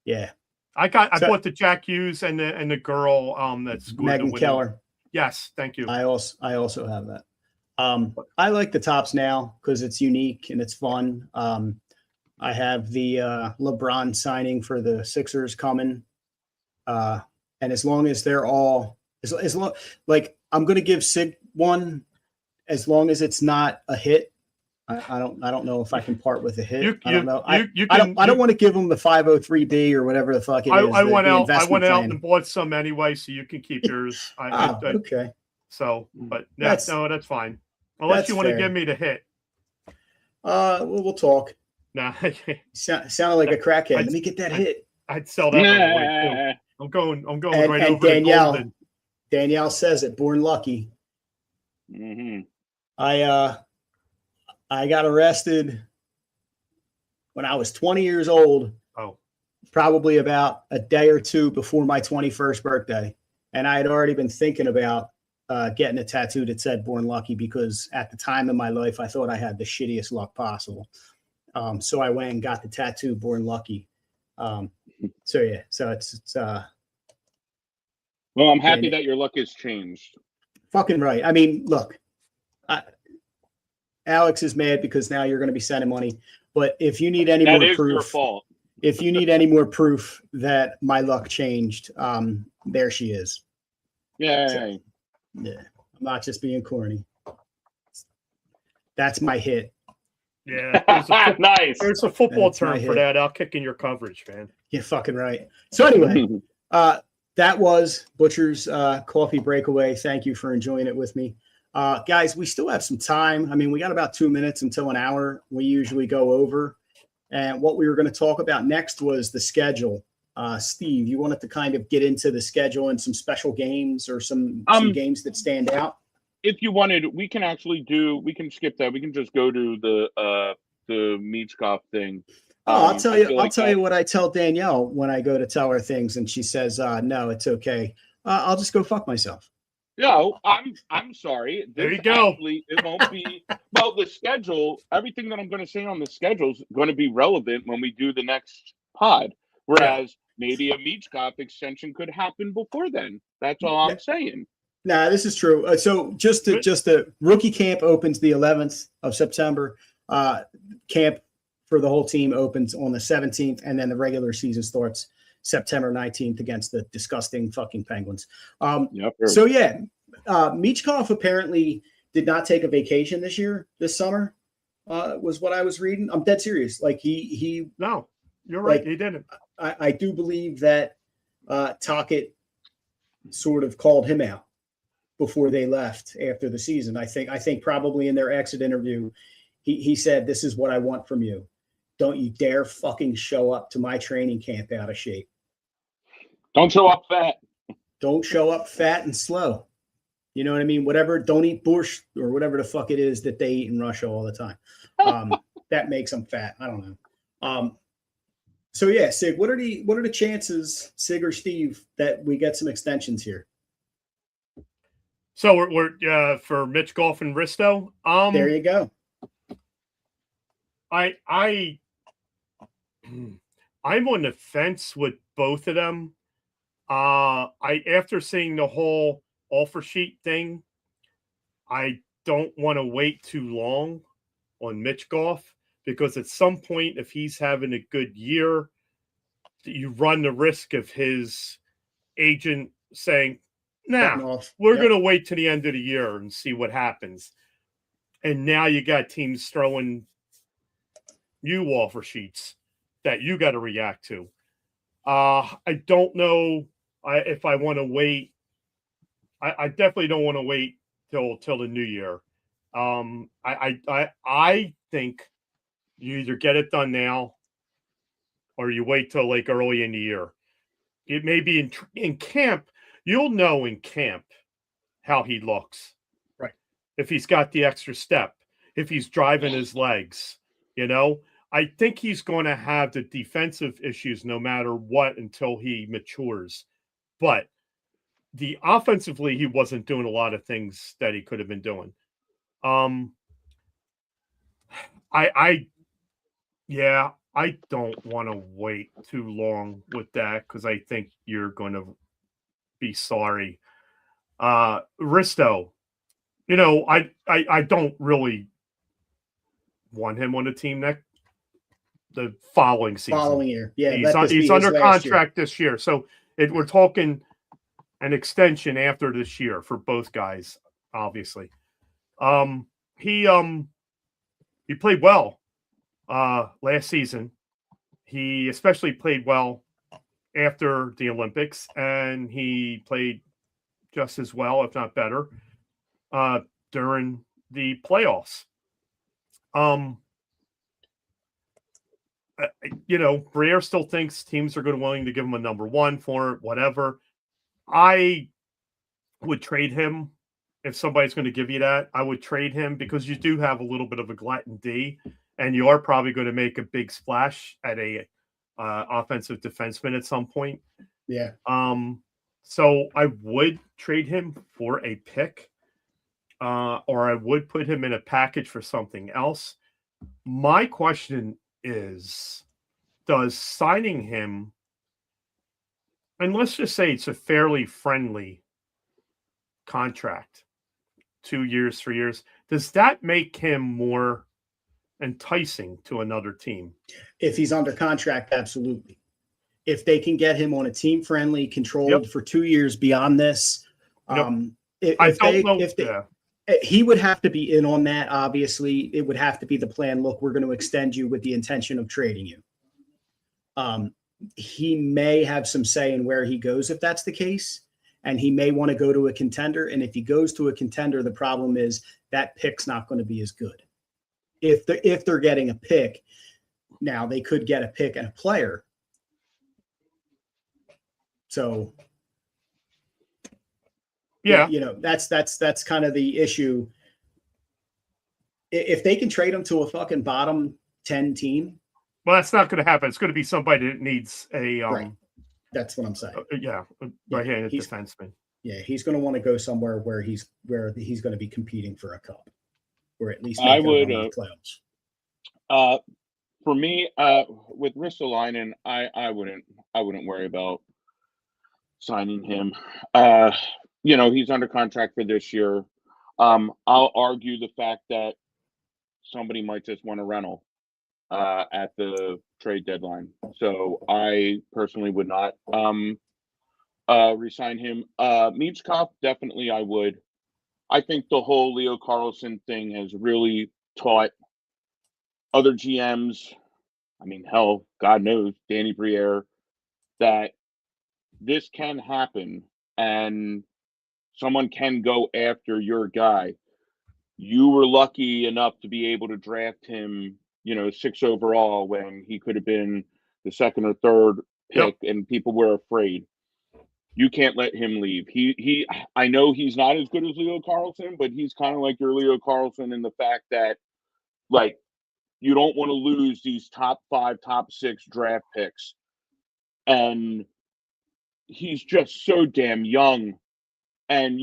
Yeah. I bought the Jack Hughes and the girl that's Megan Keller. Yes, thank you. I also have that. I like the tops now because it's unique and it's fun. I have the LeBron signing for the Sixers coming, and as long as they're all as long, like I'm going to give Sig one, as long as it's not a hit. I don't know if I can part with a hit. I don't know. I don't want to give them the 503B or whatever the fuck it is. I went out and bought some anyway, so you can keep yours. Okay. So, but that's fine. Unless you want to give me the hit. We'll talk. Nah. Sounded like a crackhead. Let me get that hit. I'd sell that one too. I'm going right over Danielle, to Golden. Danielle says it. Born lucky. Mm-hmm. I got arrested when I was 20 years old. Oh. Probably about a day or two before my 21st birthday. And I had already been thinking about getting a tattoo that said Born Lucky because at the time in my life, I thought I had the shittiest luck possible. So I went and got the tattoo Born Lucky. So it's well, I'm happy that your luck has changed. Fucking right. I mean, look, Alex is mad because now you're going to be sending money. But if you need any more proof, your fault. If you need any more proof that my luck changed, there she is. Yeah. So, yeah. I'm not just being corny. That's my hit. Yeah. Nice. There's a football term for that. I'll kick in your coverage, man. You're fucking right. So anyway, that was Butcher's Coffee Breakaway. Thank you for enjoying it with me. Guys, we still have some time. I mean, we got about 2 minutes until an hour. We usually go over. And what we were going to talk about next was the schedule. Steve, you wanted to kind of get into the schedule and some special games or some games that stand out? If you wanted, we can skip that. We can just go to the Michkov thing. I'll tell you what I tell Danielle when I go to tell her things and she says, no, it's okay. I'll just go fuck myself. No, I'm sorry. There you go. Actually, it won't be. Well, the schedule, everything that I'm going to say on the schedule is going to be relevant when we do the next pod. Whereas maybe a Michkov extension could happen before then. That's all I'm saying. Nah, this is true. So just the rookie camp opens the 11th of September. Camp for the whole team opens on the 17th, and then the regular season starts September 19th against the disgusting fucking Penguins. So yeah, Michkov apparently did not take a vacation this summer, was what I was reading. I'm dead serious. Like he no, you're right. He didn't. I do believe that Tocchet sort of called him out before they left after the season. I think probably in their exit interview, he said, "This is what I want from you. Don't you dare fucking show up to my training camp out of shape. Don't show up fat. Don't show up fat and slow. You know what I mean? Whatever. Don't eat borscht or whatever the fuck it is that they eat in Russia all the time. that makes them fat. I don't know. So yeah, Sig, what are the chances, Sig or Steve, that we get some extensions here? So we're for Mitch Golf and Risto. There you go. I'm on the fence with both of them. After seeing the whole offer sheet thing, I don't want to wait too long on Mitch Golf, because at some point, if he's having a good year, you run the risk of his agent saying, "Nah, we're going to wait to the end of the year and see what happens." And now you got teams throwing you offer sheets that you got to react to. I don't know if I want to wait. I definitely don't want to wait till the new year. I think you either get it done now or you wait till like early in the year. It may be in camp. You'll know in camp how he looks. Right. If he's got the extra step, if he's driving his legs, I think he's going to have the defensive issues no matter what until he matures. But the offensively, he wasn't doing a lot of things that he could have been doing. I don't want to wait too long with that, because I think you're going to be sorry. Risto, I don't really want him on the team the following season. Following year. Yeah. He's under contract this year. So we're talking an extension after this year for both guys, obviously. He played well last season. He especially played well after the Olympics, and he played just as well, if not better, during the playoffs. Briere still thinks teams are going to willing to give him a number one for it, whatever. I would trade him if somebody's going to give you that. I would trade him because you do have a little bit of a glut in D, and you are probably going to make a big splash at a offensive defenseman at some point. Yeah. So I would trade him for a pick, or I would put him in a package for something else. My question is, does signing him, and let's just say it's a fairly friendly contract, 2 years, 3 years, does that make him more enticing to another team? If he's under contract, absolutely. If they can get him on a team friendly, controlled for 2 years beyond this, he would have to be in on that. Obviously, it would have to be the plan. Look, we're going to extend you with the intention of trading you. He may have some say in where he goes if that's the case, and he may want to go to a contender. And if he goes to a contender, the problem is that pick's not going to be as good. If they're getting a pick, now they could get a pick and a player. So, yeah, that's kind of the issue. If they can trade him to a fucking bottom 10 team, well, that's not going to happen. It's going to be somebody that needs a right. That's what I'm saying. Right-handed defenseman. Yeah, he's going to want to go somewhere where he's going to be competing for a cup, or at least I would playoffs. For me, with Ristolainen, I wouldn't worry about signing him. He's under contract for this year. I'll argue the fact that somebody might just want a rental at the trade deadline. So I personally would not re-sign him. Michkov, definitely I would. I think the whole Leo Carlsson thing has really taught other GMs, hell, God knows, Danny Briere, that this can happen and someone can go after your guy. You were lucky enough to be able to draft him, 6 overall when he could have been the second or third pick, and people were afraid. You can't let him leave. I know he's not as good as Leo Carlsson, but he's kind of like your Leo Carlsson in the fact that, like, you don't want to lose these top 5, top 6 draft picks. And he's just so damn young. And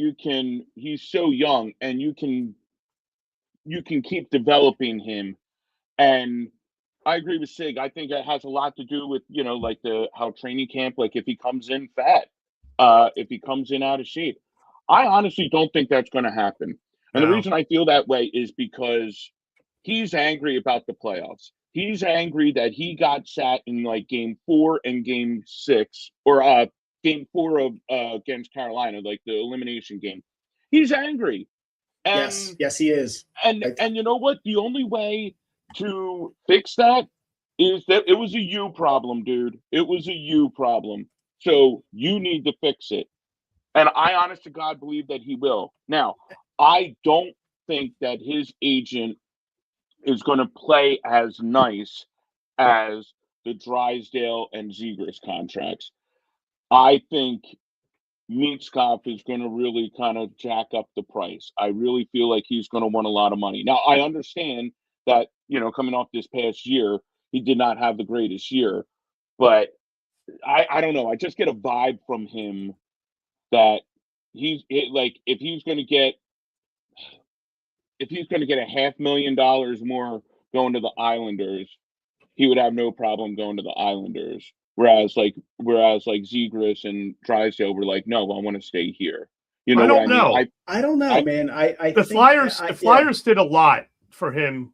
he's so young, and you can keep developing him. And I agree with Sig. I think it has a lot to do with, like how training camp, like if he comes in fat, if he comes in out of shape. I honestly don't think that's going to happen. And the reason I feel that way is because he's angry about the playoffs. He's angry that he got sat in like game 4 and game 6, or game 4 of against Carolina, like the elimination game. He's angry. And, yes, he is. And you know what? The only way to fix that is that it was a you problem, dude. It was a you problem. So you need to fix it. And I honest to God believe that he will. Now, I don't think that his agent is going to play as nice as the Drysdale and Zegras contracts. I think Meatskov is going to really kind of jack up the price. I really feel like he's going to want a lot of money. Now, I understand that, coming off this past year, he did not have the greatest year. But I don't know. I just get a vibe from him that if he's going to get $500,000 more going to the Islanders, he would have no problem going to the Islanders. Whereas Zegras and Drysdale were like, no, I want to stay here. You know I what don't know. mean? I don't know, man. The Flyers did a lot for him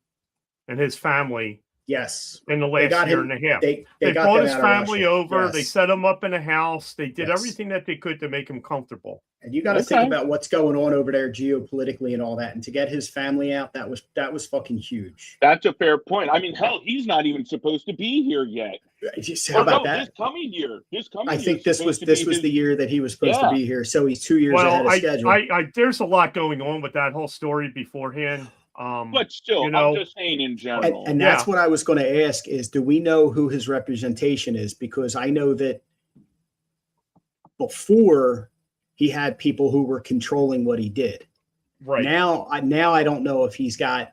and his family. Yes. In the last year and a half. They brought his family over. Yes. They set him up in a house. They did everything that they could to make him comfortable. And you got to think about what's going on over there geopolitically and all that. And to get his family out, that was fucking huge. That's a fair point. I mean, hell, he's not even supposed to be here yet. How about that? This coming year. I think this was the year that he was supposed to be here. So he's 2 years ahead of schedule. There's a lot going on with that whole story beforehand. But still, I'm just saying in general. And that's what I was going to ask is, do we know who his representation is? Because I know that before he had people who were controlling what he did. Right. Now I don't know if he's got,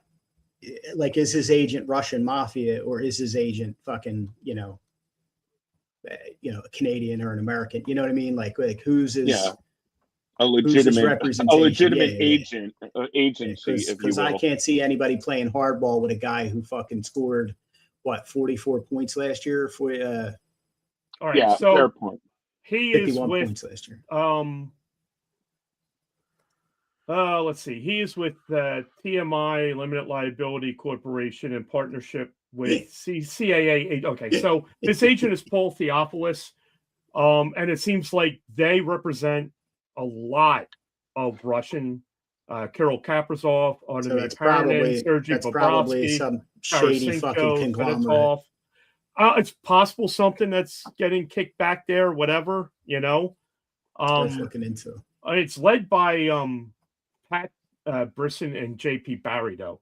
like, is his agent Russian mafia or is his agent fucking, a Canadian or an American? You know what I mean? Like who's his... A legitimate agency, because I can't see anybody playing hardball with a guy who fucking scored 44 points last year for all right, so fair point. He is with points last year. Let's see. He is with TMI Limited Liability Corporation in partnership with CAA. Okay, so his agent is Paul Theophilus, and it seems like they represent a lot of Russian, Kirill Kaprizov, Artemy Paranin, Sergei Bobrovsky, some shady fucking conglomerate. It's possible something that's getting kicked back there, whatever, Worth looking into. It's led by Pat Brisson and JP Barry, though.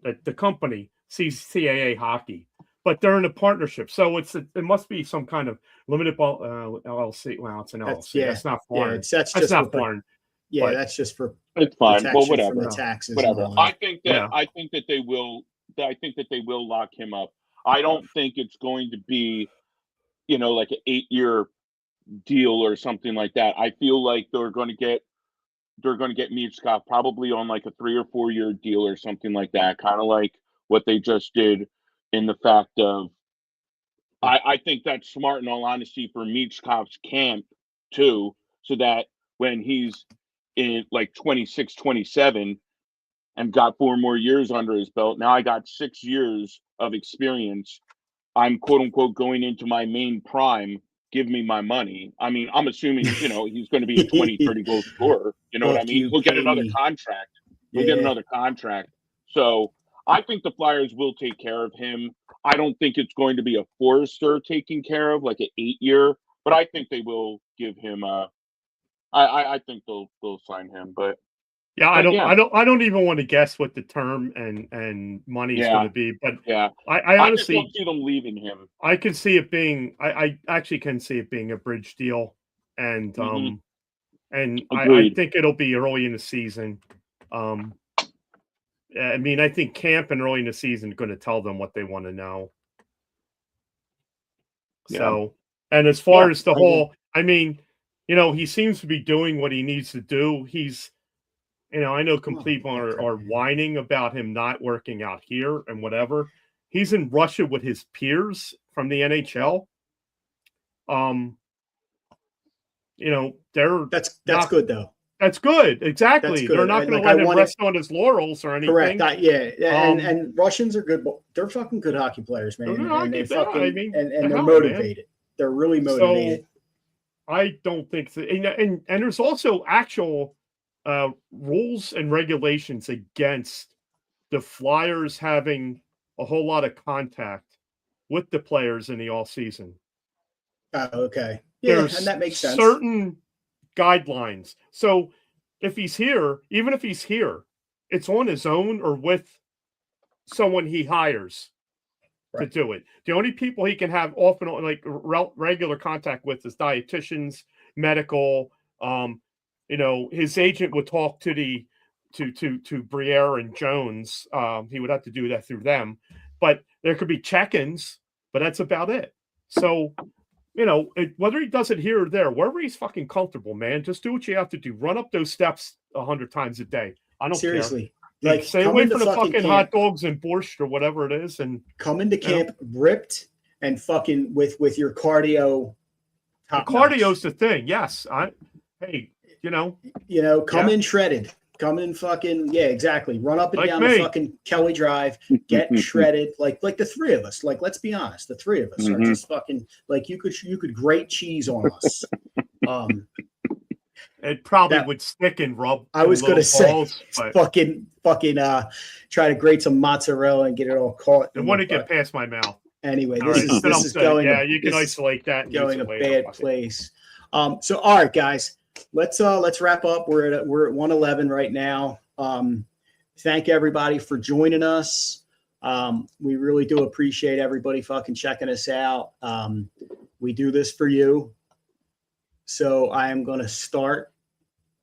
The company, CAA Hockey. But they're in a partnership, so it must be some kind of limited LLC. Well, it's an LLC. That's not foreign. That's not foreign. Yeah, that's just for it's fine. Well, whatever. The taxes. Whatever. I think that they will. I think that they will lock him up. I don't think it's going to be, like an 8-year deal or something like that. I feel like they're going to get Meatskov probably on like a 3 or 4 year deal or something like that. Kind of like what they just did. In the fact of, I think that's smart in all honesty for Meatskov's camp too, so that when he's in like 26, 27 and got 4 more years under his belt, now I got 6 years of experience. I'm quote unquote going into my main prime. Give me my money. I mean, I'm assuming, he's going to be a 20, 30 goal scorer. You know what I mean? He'll get another contract. Get another contract. So I think the Flyers will take care of him. I don't think it's going to be a Forrester taking care of, like an 8-year, but I think they will give him I think they'll sign him. But I don't even want to guess what the term and money is going to be. But I honestly don't see them leaving him. I can see it being. I actually can see it being a bridge deal, and I think it'll be early in the season. I mean, I think camp and early in the season are going to tell them what they want to know. Yeah. So, and as far as the whole, I mean, he seems to be doing what he needs to do. He's, I know complete are whining about him not working out here and whatever. He's in Russia with his peers from the NHL. That's good though. That's good. Exactly. That's good. They're not going to let him rest on his laurels or anything. Correct. And Russians are good. They're fucking good hockey players, man. They're motivated. Man. They're really motivated. So, I don't think that, and there's also actual rules and regulations against the Flyers having a whole lot of contact with the players in the all season. Okay. Yeah, and that makes sense. Certain guidelines. So if he's here, even if he's here, it's on his own or with someone he hires to do it. The only people he can have off and on, like regular contact with, is dietitians, medical. His agent would talk to to Briere and Jones. He would have to do that through them, but there could be check-ins, but that's about it. So, whether he does it here or there, wherever he's fucking comfortable, man, just do what you have to do. Run up those steps 100 times a day. I don't seriously care. Like, stay away from the fucking hot dogs and borscht or whatever it is, and come into camp ripped and fucking with your cardio. The cardio's the thing. Yes, come in shredded. Come in fucking exactly. Run up and down the fucking Kelly Drive, get shredded like the three of us. Like, let's be honest, the three of us are just fucking like you could grate cheese on us. It probably would stick and rub. I was going to say, fucking try to grate some mozzarella and get it all caught. It wouldn't get past my mouth. Anyway, this is going. Yeah, you can isolate that. And going a bad place. So, all right, guys, let's wrap up. We're at 111 right now. Thank everybody for joining us. We really do appreciate everybody fucking checking us out. We do this for you. So I am going to start.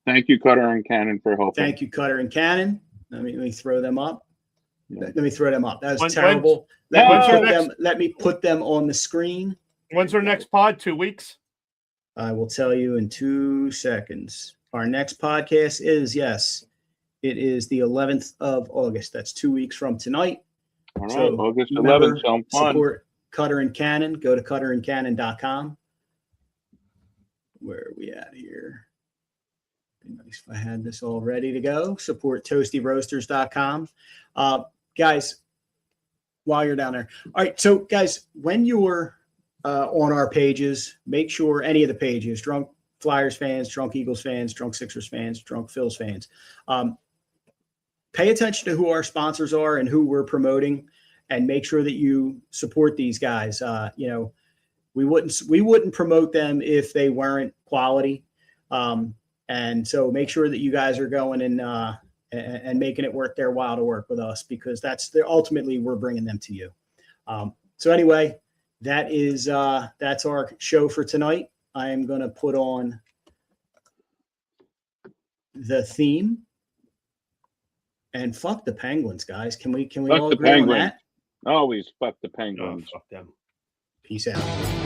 Thank you, Cutter and Cannon, for helping. Thank you, Cutter and Cannon. Let me throw them up. Yeah. Let me throw them up. That was terrible. Let me put them on the screen. When's our next pod? 2 weeks? I will tell you in 2 seconds. Our next podcast is, it is the 11th of August. That's 2 weeks from tonight. All right, so August 11th. Sounds fun. Support Cutter and Cannon. Go to cutterandcannon.com. Where are we at here? Be nice if I had this all ready to go. Support toastyroasters.com. Guys, while you're down there. All right. So, guys, when you're on our pages, make sure any of the pages, Drunk Flyers fans, Drunk Eagles fans, Drunk Sixers fans, Drunk Phils fans, pay attention to who our sponsors are and who we're promoting, and make sure that you support these guys. We wouldn't promote them if they weren't quality. And so make sure that you guys are going and making it worth their while to work with us, because ultimately we're bringing them to you. So anyway, that's our show for tonight. I am going to put on the theme, and fuck the Penguins, guys. Can we all agree on that? Always fuck the Penguins. Fuck them. Peace out.